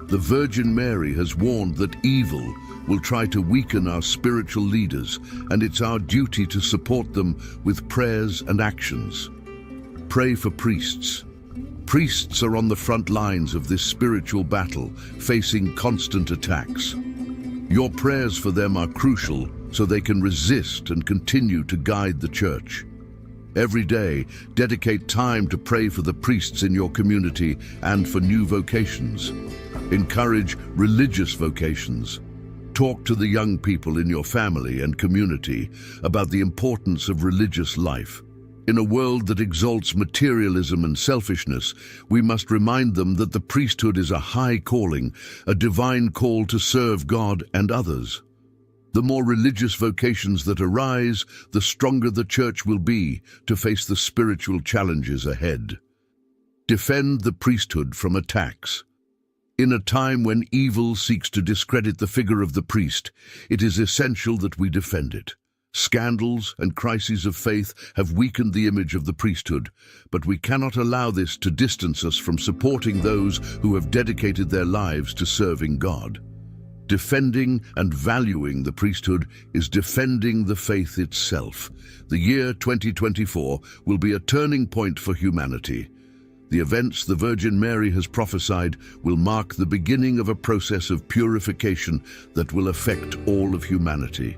The Virgin Mary has warned that evil will try to weaken our spiritual leaders, and it's our duty to support them with prayers and actions. Pray for priests. Priests are on the front lines of this spiritual battle, facing constant attacks. Your prayers for them are crucial so they can resist and continue to guide the Church. Every day, dedicate time to pray for the priests in your community and for new vocations. Encourage religious vocations. Talk to the young people in your family and community about the importance of religious life. In a world that exalts materialism and selfishness, we must remind them that the priesthood is a high calling, a divine call to serve God and others. The more religious vocations that arise, the stronger the Church will be to face the spiritual challenges ahead. Defend the priesthood from attacks. In a time when evil seeks to discredit the figure of the priest, it is essential that we defend it. Scandals and crises of faith have weakened the image of the priesthood, but we cannot allow this to distance us from supporting those who have dedicated their lives to serving God. Defending and valuing the priesthood is defending the faith itself. The year 2024 will be a turning point for humanity. The events the Virgin Mary has prophesied will mark the beginning of a process of purification that will affect all of humanity.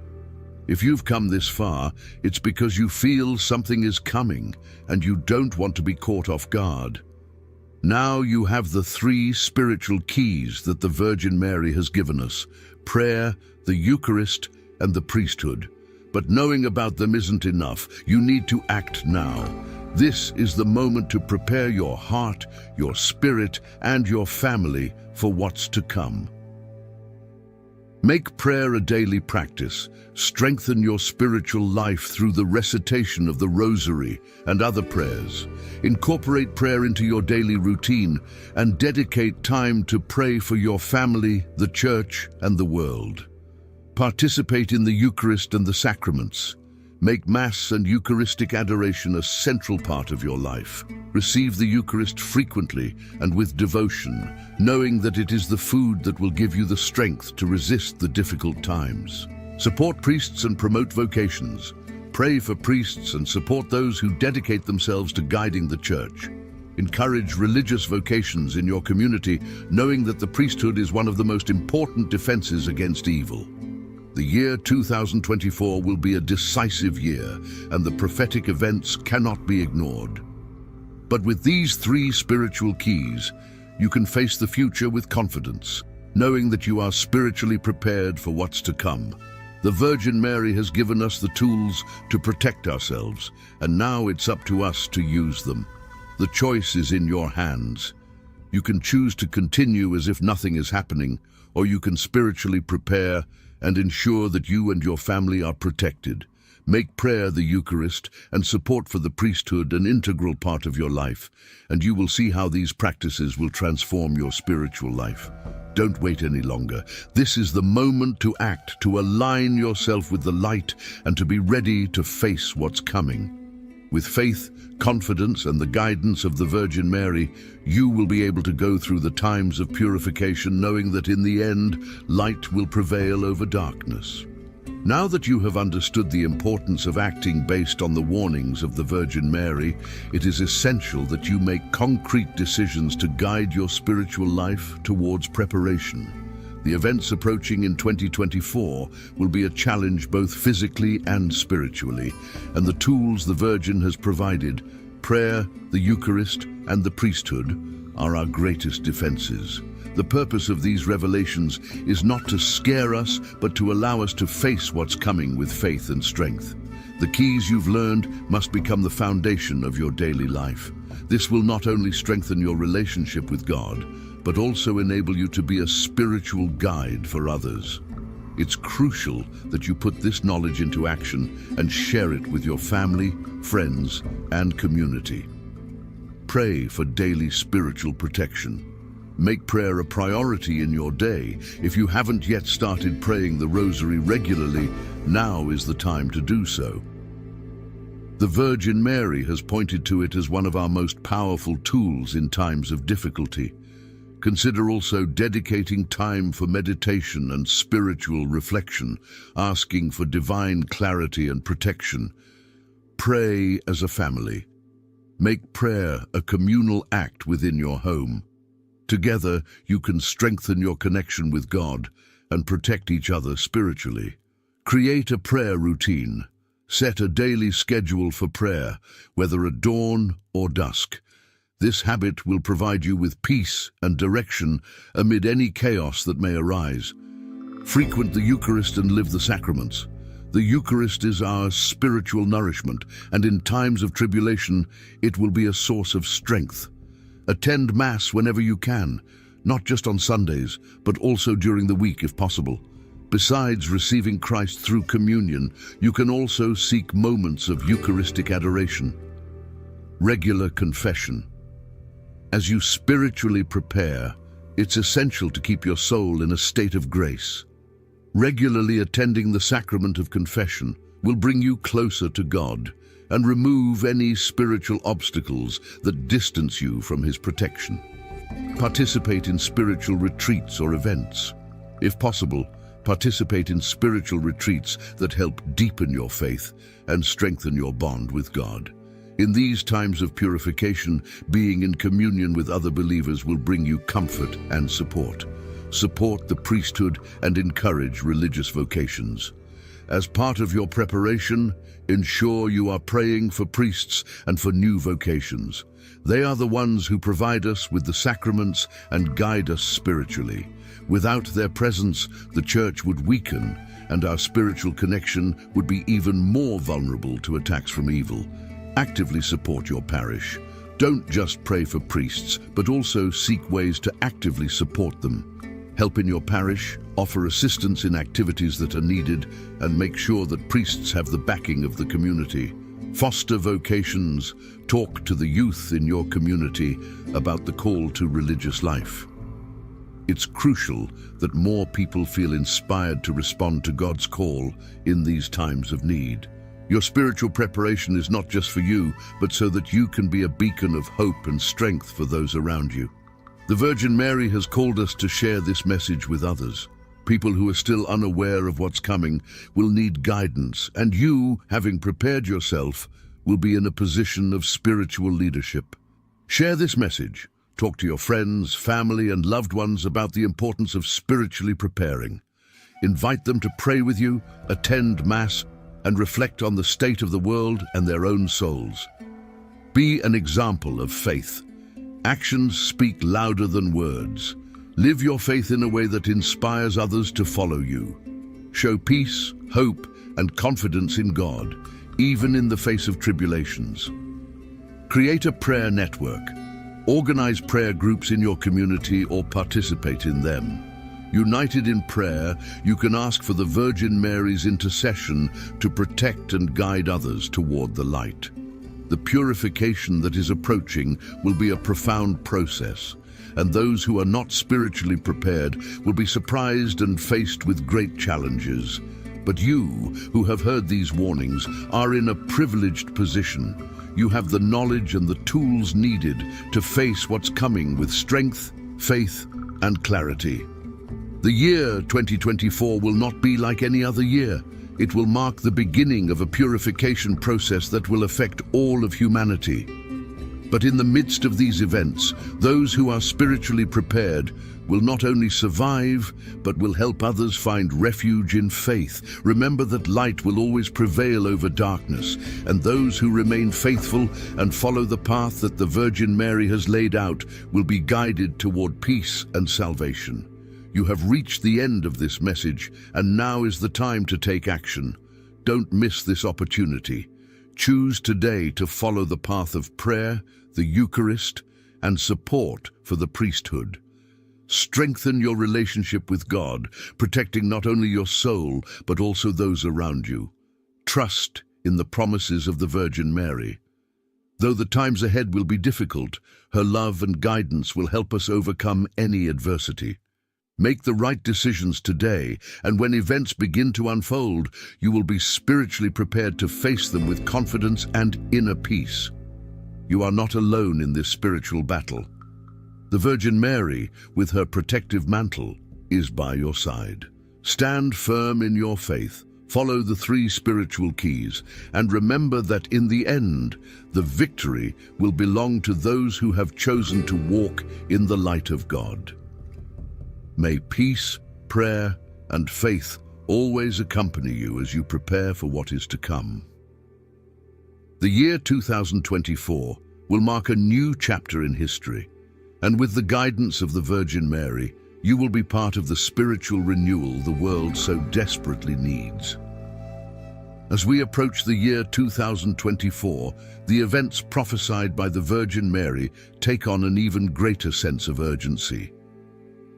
If you've come this far, it's because you feel something is coming and you don't want to be caught off guard. Now you have the three spiritual keys that the Virgin Mary has given us: prayer, the Eucharist, and the priesthood. But knowing about them isn't enough. You need to act now. This is the moment to prepare your heart, your spirit, and your family for what's to come. Make prayer a daily practice. Strengthen your spiritual life through the recitation of the Rosary and other prayers. Incorporate prayer into your daily routine and dedicate time to pray for your family, the Church, and the world. Participate in the Eucharist and the sacraments. Make Mass and Eucharistic adoration a central part of your life. Receive the Eucharist frequently and with devotion, knowing that it is the food that will give you the strength to resist the difficult times. Support priests and promote vocations. Pray for priests and support those who dedicate themselves to guiding the Church. Encourage religious vocations in your community, knowing that the priesthood is one of the most important defenses against evil. The year 2024 will be a decisive year, and the prophetic events cannot be ignored. But with these three spiritual keys, you can face the future with confidence, knowing that you are spiritually prepared for what's to come. The Virgin Mary has given us the tools to protect ourselves, and now it's up to us to use them. The choice is in your hands. You can choose to continue as if nothing is happening, or you can spiritually prepare and ensure that you and your family are protected. Make prayer, the Eucharist, and support for the priesthood an integral part of your life, and you will see how these practices will transform your spiritual life. Don't wait any longer. This is the moment to act, to align yourself with the light, and to be ready to face what's coming. With faith, confidence, and the guidance of the Virgin Mary, you will be able to go through the times of purification, knowing that in the end, light will prevail over darkness. Now that you have understood the importance of acting based on the warnings of the Virgin Mary, it is essential that you make concrete decisions to guide your spiritual life towards preparation. The events approaching in 2024 will be a challenge both physically and spiritually, and the tools the Virgin has provided, prayer, the Eucharist, and the priesthood, are our greatest defenses. The purpose of these revelations is not to scare us, but to allow us to face what's coming with faith and strength. The keys you've learned must become the foundation of your daily life. This will not only strengthen your relationship with God, but also enable you to be a spiritual guide for others. It's crucial that you put this knowledge into action and share it with your family, friends, and community. Pray for daily spiritual protection. Make prayer a priority in your day. If you haven't yet started praying the Rosary regularly, now is the time to do so. The Virgin Mary has pointed to it as one of our most powerful tools in times of difficulty. Consider also dedicating time for meditation and spiritual reflection, asking for divine clarity and protection. Pray as a family. Make prayer a communal act within your home. Together, you can strengthen your connection with God and protect each other spiritually. Create a prayer routine. Set a daily schedule for prayer, whether at dawn or dusk. This habit will provide you with peace and direction amid any chaos that may arise. Frequent the Eucharist and live the sacraments. The Eucharist is our spiritual nourishment, and in times of tribulation, it will be a source of strength. Attend Mass whenever you can, not just on Sundays, but also during the week if possible. Besides receiving Christ through communion, you can also seek moments of Eucharistic adoration. Regular confession. As you spiritually prepare, it's essential to keep your soul in a state of grace. Regularly attending the sacrament of confession will bring you closer to God and remove any spiritual obstacles that distance you from His protection. Participate in spiritual retreats or events. If possible, participate in spiritual retreats that help deepen your faith and strengthen your bond with God. In these times of purification, being in communion with other believers will bring you comfort and support. Support the priesthood and encourage religious vocations. As part of your preparation, ensure you are praying for priests and for new vocations. They are the ones who provide us with the sacraments and guide us spiritually. Without their presence, the Church would weaken, and our spiritual connection would be even more vulnerable to attacks from evil. Actively support your parish. Don't just pray for priests, but also seek ways to actively support them. Help in your parish, offer assistance in activities that are needed, and make sure that priests have the backing of the community. Foster vocations. Talk to the youth in your community about the call to religious life. It's crucial that more people feel inspired to respond to God's call in these times of need. Your spiritual preparation is not just for you, but so that you can be a beacon of hope and strength for those around you. The Virgin Mary has called us to share this message with others. People who are still unaware of what's coming will need guidance, and you, having prepared yourself, will be in a position of spiritual leadership. Share this message. Talk to your friends, family, and loved ones about the importance of spiritually preparing. Invite them to pray with you, attend Mass, and reflect on the state of the world and their own souls. Be an example of faith. Actions speak louder than words. Live your faith in a way that inspires others to follow you. Show peace, hope, and confidence in God, even in the face of tribulations. Create a prayer network. Organize prayer groups in your community or participate in them. United in prayer, you can ask for the Virgin Mary's intercession to protect and guide others toward the light. The purification that is approaching will be a profound process, and those who are not spiritually prepared will be surprised and faced with great challenges. But you, who have heard these warnings, are in a privileged position. You have the knowledge and the tools needed to face what's coming with strength, faith, and clarity. The year 2024 will not be like any other year. It will mark the beginning of a purification process that will affect all of humanity. But in the midst of these events, those who are spiritually prepared will not only survive, but will help others find refuge in faith. Remember that light will always prevail over darkness, and those who remain faithful and follow the path that the Virgin Mary has laid out will be guided toward peace and salvation. You have reached the end of this message, and now is the time to take action. Don't miss this opportunity. Choose today to follow the path of prayer, the Eucharist, and support for the priesthood. Strengthen your relationship with God, protecting not only your soul, but also those around you. Trust in the promises of the Virgin Mary. Though the times ahead will be difficult, her love and guidance will help us overcome any adversity. Make the right decisions today, and when events begin to unfold, you will be spiritually prepared to face them with confidence and inner peace. You are not alone in this spiritual battle. The Virgin Mary, with her protective mantle, is by your side. Stand firm in your faith, follow the 3 spiritual keys, and remember that in the end, the victory will belong to those who have chosen to walk in the light of God. May peace, prayer, and faith always accompany you as you prepare for what is to come. The year 2024 will mark a new chapter in history, and with the guidance of the Virgin Mary, you will be part of the spiritual renewal the world so desperately needs. As we approach the year 2024, the events prophesied by the Virgin Mary take on an even greater sense of urgency.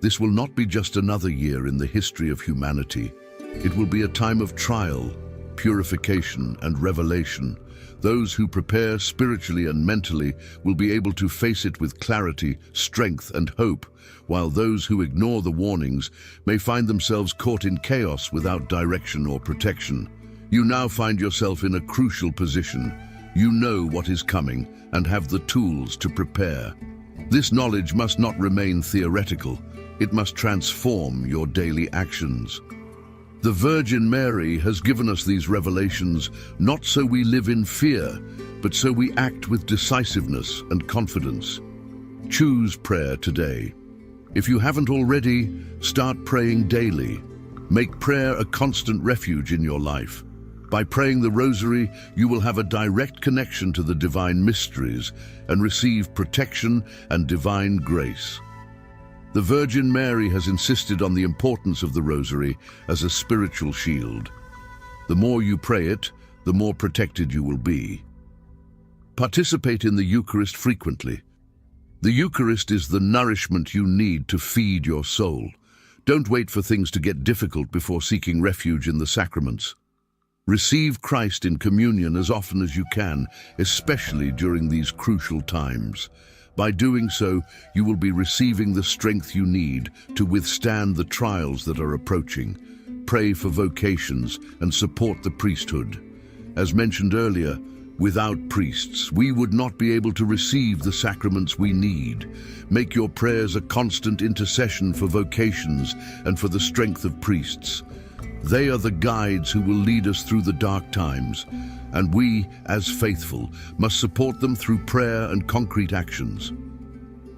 This will not be just another year in the history of humanity. It will be a time of trial, purification, and revelation. Those who prepare spiritually and mentally will be able to face it with clarity, strength, and hope, while those who ignore the warnings may find themselves caught in chaos without direction or protection. You now find yourself in a crucial position. You know what is coming and have the tools to prepare. This knowledge must not remain theoretical. It must transform your daily actions. The Virgin Mary has given us these revelations not so we live in fear, but so we act with decisiveness and confidence. Choose prayer today. If you haven't already, start praying daily. Make prayer a constant refuge in your life. By praying the Rosary, you will have a direct connection to the divine mysteries and receive protection and divine grace. The Virgin Mary has insisted on the importance of the Rosary as a spiritual shield. The more you pray it, the more protected you will be. Participate in the Eucharist frequently. The Eucharist is the nourishment you need to feed your soul. Don't wait for things to get difficult before seeking refuge in the sacraments. Receive Christ in communion as often as you can, especially during these crucial times. By doing so, you will be receiving the strength you need to withstand the trials that are approaching. Pray for vocations and support the priesthood. As mentioned earlier, without priests, we would not be able to receive the sacraments we need. Make your prayers a constant intercession for vocations and for the strength of priests. They are the guides who will lead us through the dark times, and we, as faithful, must support them through prayer and concrete actions.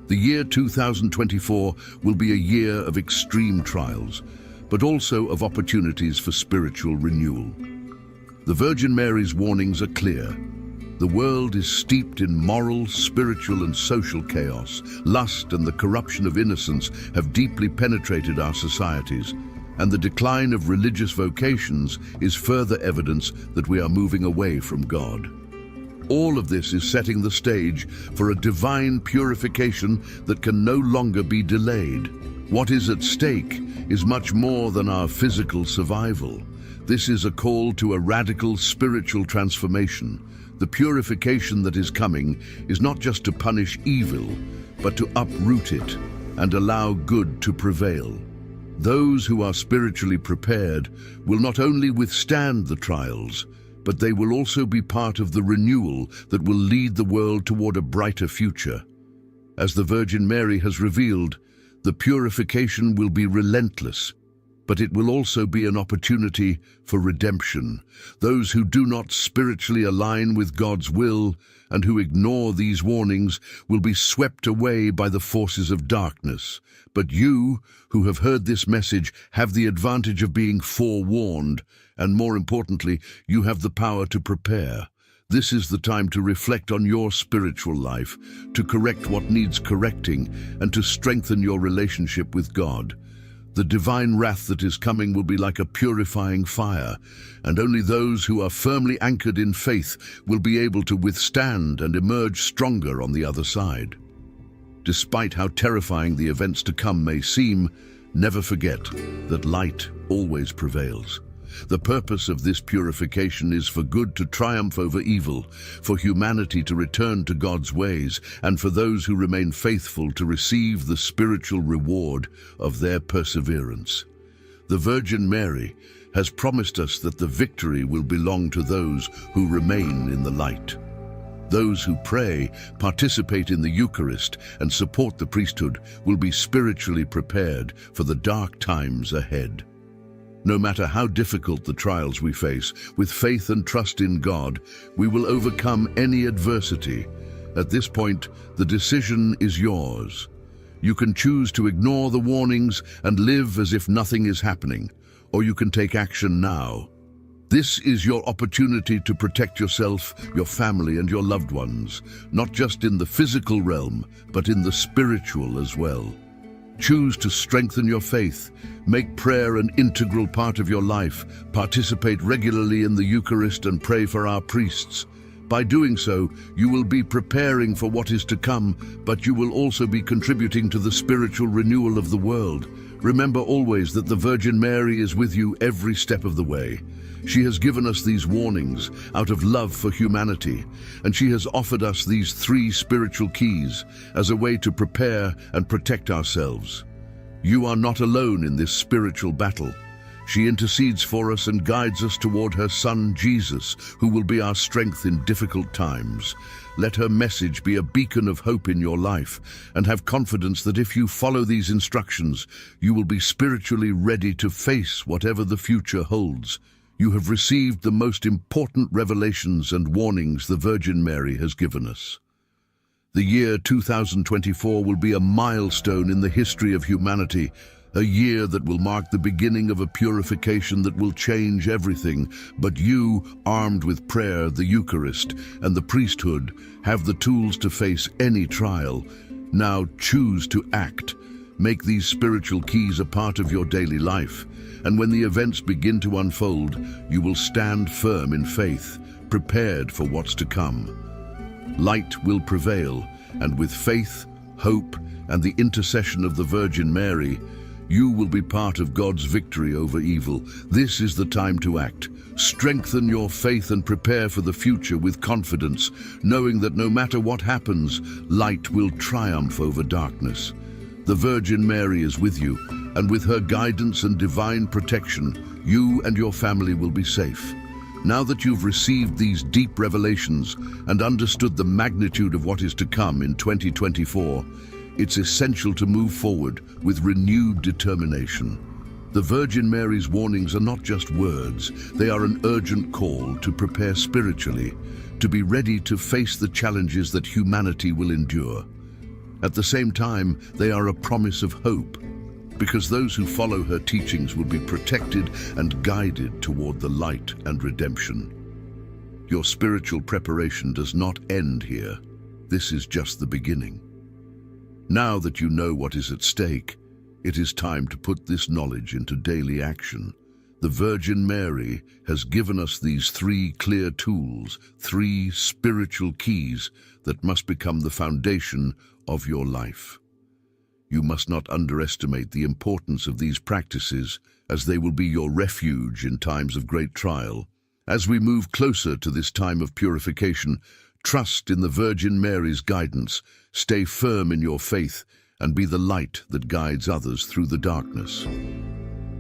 The year 2024 will be a year of extreme trials, but also of opportunities for spiritual renewal. The Virgin Mary's warnings are clear. The world is steeped in moral, spiritual, and social chaos. Lust and the corruption of innocence have deeply penetrated our societies, and the decline of religious vocations is further evidence that we are moving away from God. All of this is setting the stage for a divine purification that can no longer be delayed. What is at stake is much more than our physical survival. This is a call to a radical spiritual transformation. The purification that is coming is not just to punish evil, but to uproot it and allow good to prevail. Those who are spiritually prepared will not only withstand the trials, but they will also be part of the renewal that will lead the world toward a brighter future. As the Virgin Mary has revealed, the purification will be relentless, but it will also be an opportunity for redemption. Those who do not spiritually align with God's will and who ignore these warnings will be swept away by the forces of darkness. But you, who have heard this message, have the advantage of being forewarned, and more importantly, you have the power to prepare. This is the time to reflect on your spiritual life, to correct what needs correcting, and to strengthen your relationship with God. The divine wrath that is coming will be like a purifying fire, and only those who are firmly anchored in faith will be able to withstand and emerge stronger on the other side. Despite how terrifying the events to come may seem, never forget that light always prevails. The purpose of this purification is for good to triumph over evil, for humanity to return to God's ways, and for those who remain faithful to receive the spiritual reward of their perseverance. The Virgin Mary has promised us that the victory will belong to those who remain in the light. Those who pray, participate in the Eucharist, and support the priesthood will be spiritually prepared for the dark times ahead. No matter how difficult the trials we face, with faith and trust in God, we will overcome any adversity. At this point, the decision is yours. You can choose to ignore the warnings and live as if nothing is happening, or you can take action now. This is your opportunity to protect yourself, your family, and your loved ones, not just in the physical realm, but in the spiritual as well. Choose to strengthen your faith, make prayer an integral part of your life, participate regularly in the Eucharist, and pray for our priests. By doing so, you will be preparing for what is to come, but you will also be contributing to the spiritual renewal of the world. Remember always that the Virgin Mary is with you every step of the way. She has given us these warnings out of love for humanity, and she has offered us these 3 spiritual keys as a way to prepare and protect ourselves. You are not alone in this spiritual battle. She intercedes for us and guides us toward her Son, Jesus, who will be our strength in difficult times. Let her message be a beacon of hope in your life, and have confidence that if you follow these instructions, you will be spiritually ready to face whatever the future holds. You have received the most important revelations and warnings the Virgin Mary has given us. The year 2024 will be a milestone in the history of humanity, a year that will mark the beginning of a purification that will change everything. But you, armed with prayer, the Eucharist, and the priesthood, have the tools to face any trial. Now choose to act. Make these spiritual keys a part of your daily life, and when the events begin to unfold, you will stand firm in faith, prepared for what's to come. Light will prevail, and with faith, hope, and the intercession of the Virgin Mary, you will be part of God's victory over evil. This is the time to act. Strengthen your faith and prepare for the future with confidence, knowing that no matter what happens, light will triumph over darkness. The Virgin Mary is with you, and with her guidance and divine protection, you and your family will be safe. Now that you've received these deep revelations and understood the magnitude of what is to come in 2024, it's essential to move forward with renewed determination. The Virgin Mary's warnings are not just words, they are an urgent call to prepare spiritually, to be ready to face the challenges that humanity will endure. At the same time, they are a promise of hope, because those who follow her teachings will be protected and guided toward the light and redemption. Your spiritual preparation does not end here. This is just the beginning. Now that you know what is at stake, it is time to put this knowledge into daily action. The Virgin Mary has given us these three clear tools, three spiritual keys that must become the foundation of your life. You must not underestimate the importance of these practices, as they will be your refuge in times of great trial. As we move closer to this time of purification, trust in the Virgin Mary's guidance, stay firm in your faith, and be the light that guides others through the darkness.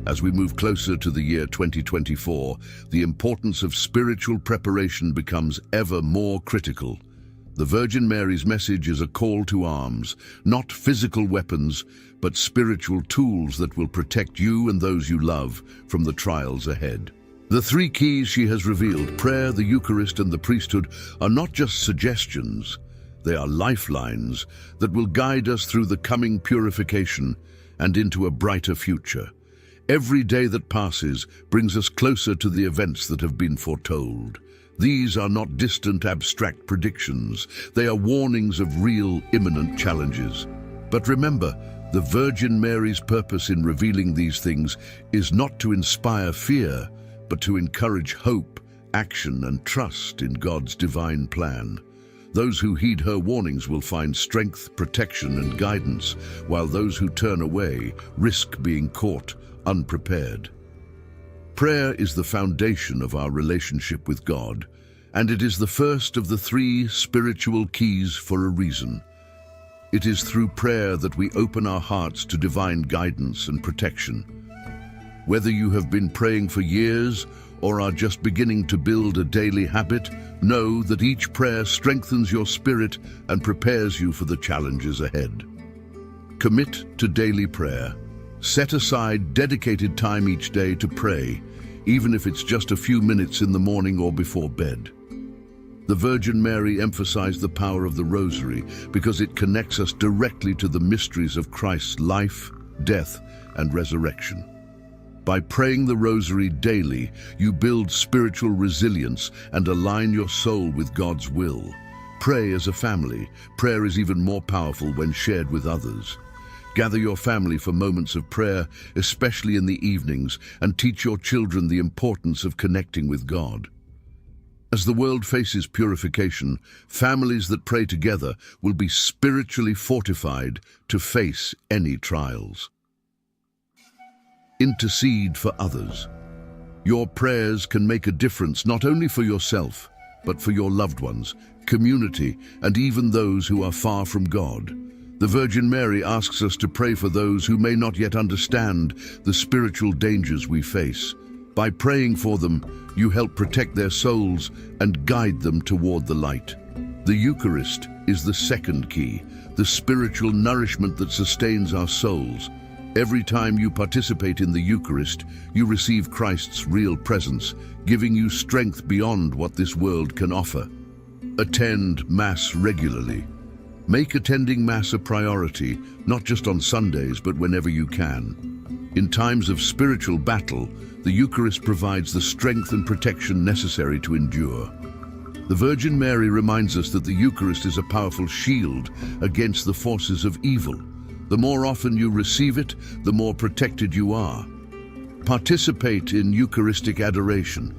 As we move closer to the year 2024, the importance of spiritual preparation becomes ever more critical. The Virgin Mary's message is a call to arms, not physical weapons, but spiritual tools that will protect you and those you love from the trials ahead. The three keys she has revealed, prayer, the Eucharist, and the priesthood, are not just suggestions. They are lifelines that will guide us through the coming purification and into a brighter future. Every day that passes brings us closer to the events that have been foretold. These are not distant, abstract predictions. They are warnings of real, imminent challenges. But remember, the Virgin Mary's purpose in revealing these things is not to inspire fear, but to encourage hope, action, and trust in God's divine plan. Those who heed her warnings will find strength, protection, and guidance, while those who turn away risk being caught unprepared. Prayer is the foundation of our relationship with God, and it is the first of the three spiritual keys for a reason. It is through prayer that we open our hearts to divine guidance and protection. Whether you have been praying for years or are just beginning to build a daily habit, know that each prayer strengthens your spirit and prepares you for the challenges ahead. Commit to daily prayer. Set aside dedicated time each day to pray, even if it's just a few minutes in the morning or before bed. The Virgin Mary emphasized the power of the Rosary because it connects us directly to the mysteries of Christ's life, death, and resurrection. By praying the Rosary daily, you build spiritual resilience and align your soul with God's will. Pray as a family. Prayer is even more powerful when shared with others. Gather your family for moments of prayer, especially in the evenings, and teach your children the importance of connecting with God. As the world faces purification, families that pray together will be spiritually fortified to face any trials. Intercede for others. Your prayers can make a difference not only for yourself, but for your loved ones, community, and even those who are far from God. The Virgin Mary asks us to pray for those who may not yet understand the spiritual dangers we face. By praying for them, you help protect their souls and guide them toward the light. The Eucharist is the second key, the spiritual nourishment that sustains our souls. Every time you participate in the Eucharist, you receive Christ's real presence, giving you strength beyond what this world can offer. Attend Mass regularly. Make attending Mass a priority, not just on Sundays, but whenever you can. In times of spiritual battle, the Eucharist provides the strength and protection necessary to endure. The Virgin Mary reminds us that the Eucharist is a powerful shield against the forces of evil. The more often you receive it, the more protected you are. Participate in Eucharistic adoration.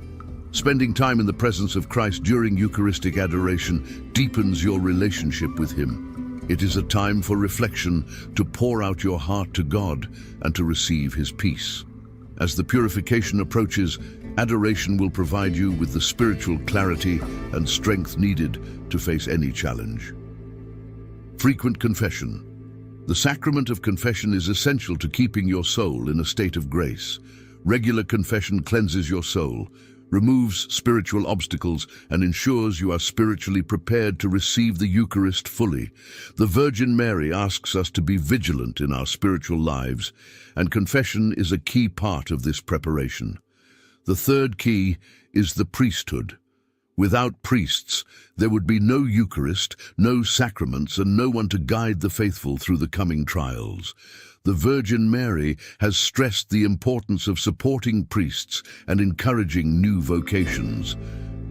Spending time in the presence of Christ during Eucharistic adoration deepens your relationship with Him. It is a time for reflection, to pour out your heart to God and to receive His peace. As the purification approaches, adoration will provide you with the spiritual clarity and strength needed to face any challenge. Frequent confession. The sacrament of confession is essential to keeping your soul in a state of grace. Regular confession cleanses your soul, removes spiritual obstacles, and ensures you are spiritually prepared to receive the Eucharist fully. The Virgin Mary asks us to be vigilant in our spiritual lives, and confession is a key part of this preparation. The third key is the priesthood. Without priests, there would be no Eucharist, no sacraments, and no one to guide the faithful through the coming trials. The Virgin Mary has stressed the importance of supporting priests and encouraging new vocations.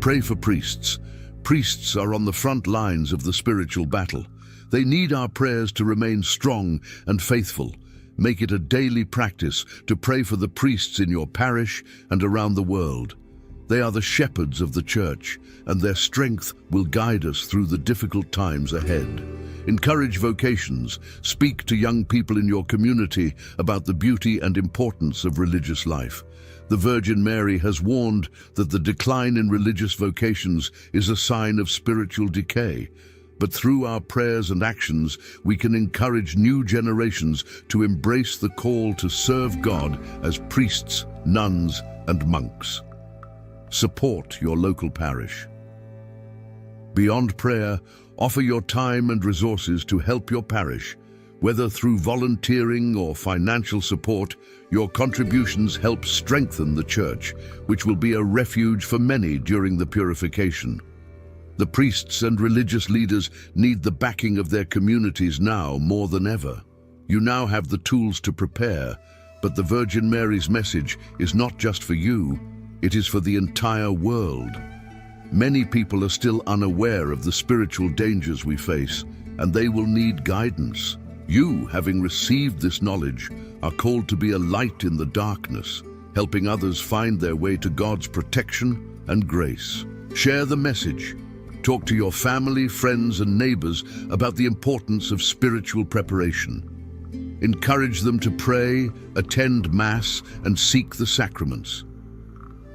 Pray for priests. Priests are on the front lines of the spiritual battle. They need our prayers to remain strong and faithful. Make it a daily practice to pray for the priests in your parish and around the world. They are the shepherds of the Church, and their strength will guide us through the difficult times ahead. Encourage vocations. Speak to young people in your community about the beauty and importance of religious life. The Virgin Mary has warned that the decline in religious vocations is a sign of spiritual decay. But through our prayers and actions, we can encourage new generations to embrace the call to serve God as priests, nuns, and monks. Support your local parish. Beyond prayer, offer your time and resources to help your parish. Whether through volunteering or financial support, your contributions help strengthen the Church, which will be a refuge for many during the purification. The priests and religious leaders need the backing of their communities now more than ever. You now have the tools to prepare, but the Virgin Mary's message is not just for you, it is for the entire world. Many people are still unaware of the spiritual dangers we face, and they will need guidance. You, having received this knowledge, are called to be a light in the darkness, helping others find their way to God's protection and grace. Share the message. Talk to your family, friends, and neighbors about the importance of spiritual preparation. Encourage them to pray, attend Mass, and seek the sacraments.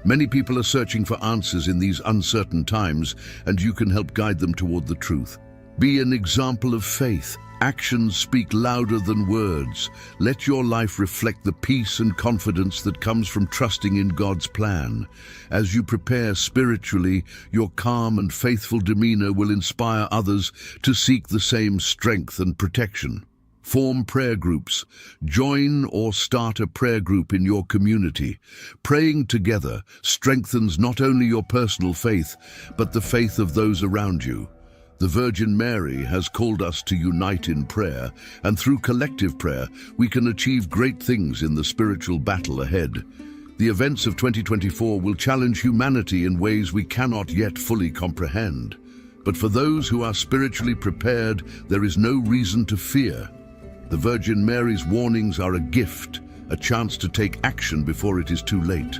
Many people are searching for answers in these uncertain times, and you can help guide them toward the truth. Be an example of faith. Actions speak louder than words. Let your life reflect the peace and confidence that comes from trusting in God's plan. As you prepare spiritually, your calm and faithful demeanor will inspire others to seek the same strength and protection. Form prayer groups. Join or start a prayer group in your community. Praying together strengthens not only your personal faith, but the faith of those around you. The Virgin Mary has called us to unite in prayer, and through collective prayer, we can achieve great things in the spiritual battle ahead. The events of 2024 will challenge humanity in ways we cannot yet fully comprehend. But for those who are spiritually prepared, there is no reason to fear. The Virgin Mary's warnings are a gift, a chance to take action before it is too late.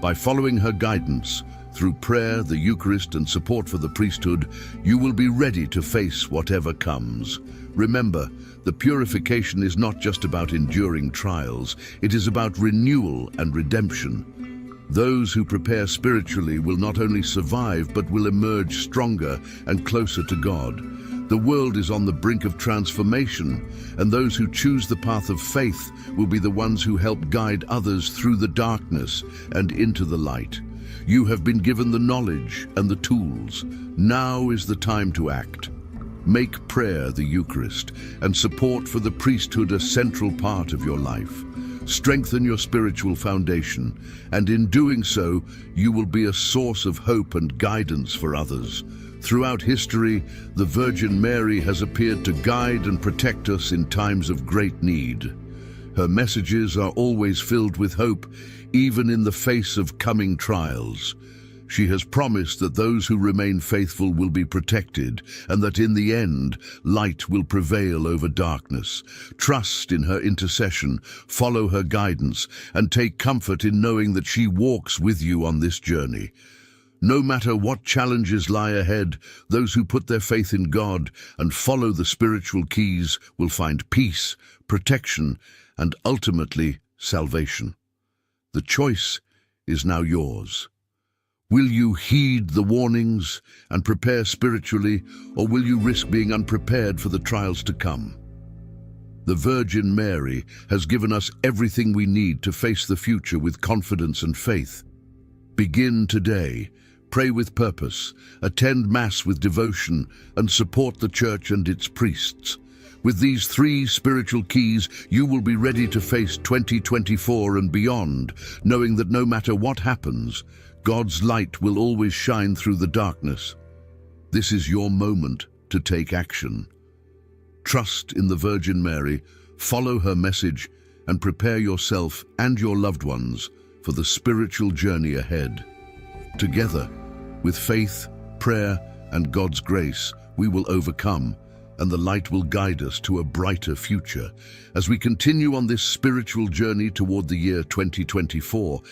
By following her guidance, through prayer, the Eucharist, and support for the priesthood, you will be ready to face whatever comes. Remember, the purification is not just about enduring trials, it is about renewal and redemption. Those who prepare spiritually will not only survive, but will emerge stronger and closer to God. The world is on the brink of transformation, and those who choose the path of faith will be the ones who help guide others through the darkness and into the light. You have been given the knowledge and the tools. Now is the time to act. Make prayer the Eucharist and support for the priesthood a central part of your life. Strengthen your spiritual foundation, and in doing so, you will be a source of hope and guidance for others. Throughout history, the Virgin Mary has appeared to guide and protect us in times of great need. Her messages are always filled with hope, even in the face of coming trials. She has promised that those who remain faithful will be protected, and that in the end, light will prevail over darkness. Trust in her intercession, follow her guidance, and take comfort in knowing that she walks with you on this journey. No matter what challenges lie ahead, those who put their faith in God and follow the spiritual keys will find peace, protection, and ultimately salvation. The choice is now yours. Will you heed the warnings and prepare spiritually, or will you risk being unprepared for the trials to come? The Virgin Mary has given us everything we need to face the future with confidence and faith. Begin today. Pray with purpose, attend Mass with devotion, and support the Church and its priests. With these 3 spiritual keys, you will be ready to face 2024 and beyond, knowing that no matter what happens, God's light will always shine through the darkness. This is your moment to take action. Trust in the Virgin Mary, follow her message, and prepare yourself and your loved ones for the spiritual journey ahead. Together, with faith, prayer, and God's grace, we will overcome, and the light will guide us to a brighter future. As we continue on this spiritual journey toward the year 2024,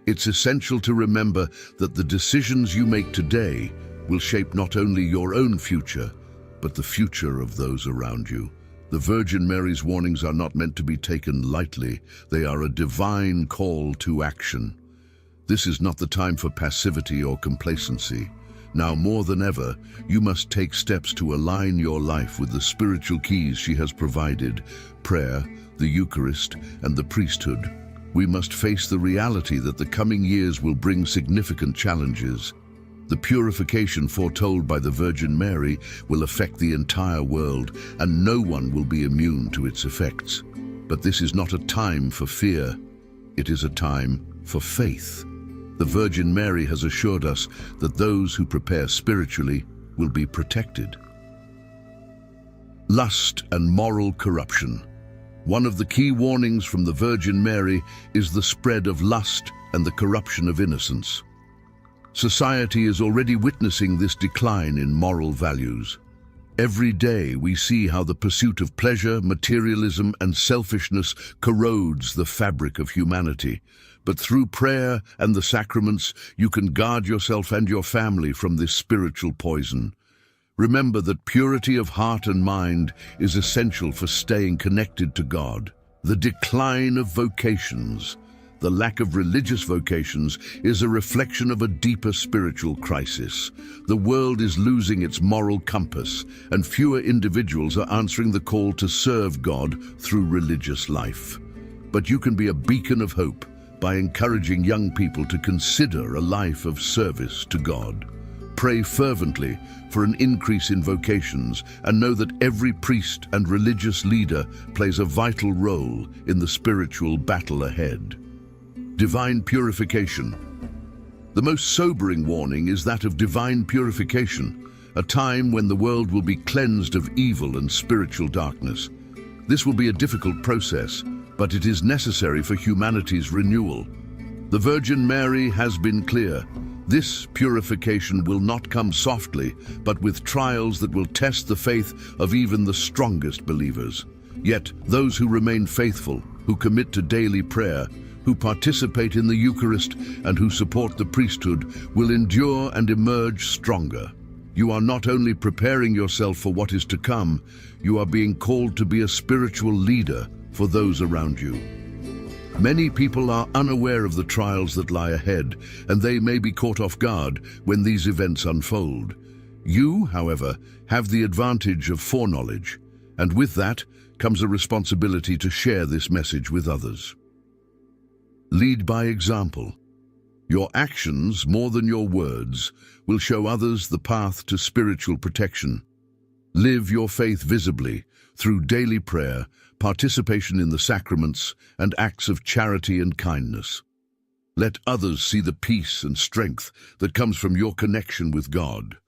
it's essential to remember that the decisions you make today will shape not only your own future, but the future of those around you. The Virgin Mary's warnings are not meant to be taken lightly. They are a divine call to action. This is not the time for passivity or complacency. Now more than ever, you must take steps to align your life with the spiritual keys she has provided: prayer, the Eucharist, and the priesthood. We must face the reality that the coming years will bring significant challenges. The purification foretold by the Virgin Mary will affect the entire world, and no one will be immune to its effects. But this is not a time for fear. It is a time for faith. The Virgin Mary has assured us that those who prepare spiritually will be protected. Lust and moral corruption. One of the key warnings from the Virgin Mary is the spread of lust and the corruption of innocence. Society is already witnessing this decline in moral values. Every day we see how the pursuit of pleasure, materialism, and selfishness corrodes the fabric of humanity. But through prayer and the sacraments, you can guard yourself and your family from this spiritual poison. Remember that purity of heart and mind is essential for staying connected to God. The decline of vocations, the lack of religious vocations, is a reflection of a deeper spiritual crisis. The world is losing its moral compass, and fewer individuals are answering the call to serve God through religious life. But you can be a beacon of hope by encouraging young people to consider a life of service to God. Pray fervently for an increase in vocations, and know that every priest and religious leader plays a vital role in the spiritual battle ahead. Divine purification. The most sobering warning is that of divine purification, a time when the world will be cleansed of evil and spiritual darkness. This will be a difficult process, but it is necessary for humanity's renewal. The Virgin Mary has been clear. This purification will not come softly, but with trials that will test the faith of even the strongest believers. Yet, those who remain faithful, who commit to daily prayer, who participate in the Eucharist, and who support the priesthood will endure and emerge stronger. You are not only preparing yourself for what is to come, you are being called to be a spiritual leader for those around you. Many people are unaware of the trials that lie ahead, and they may be caught off guard when these events unfold. You, however, have the advantage of foreknowledge, and with that comes a responsibility to share this message with others. Lead by example. Your actions, more than your words, will show others the path to spiritual protection. Live your faith visibly through daily prayer, participation in the sacraments, and acts of charity and kindness. Let others see the peace and strength that comes from your connection with God.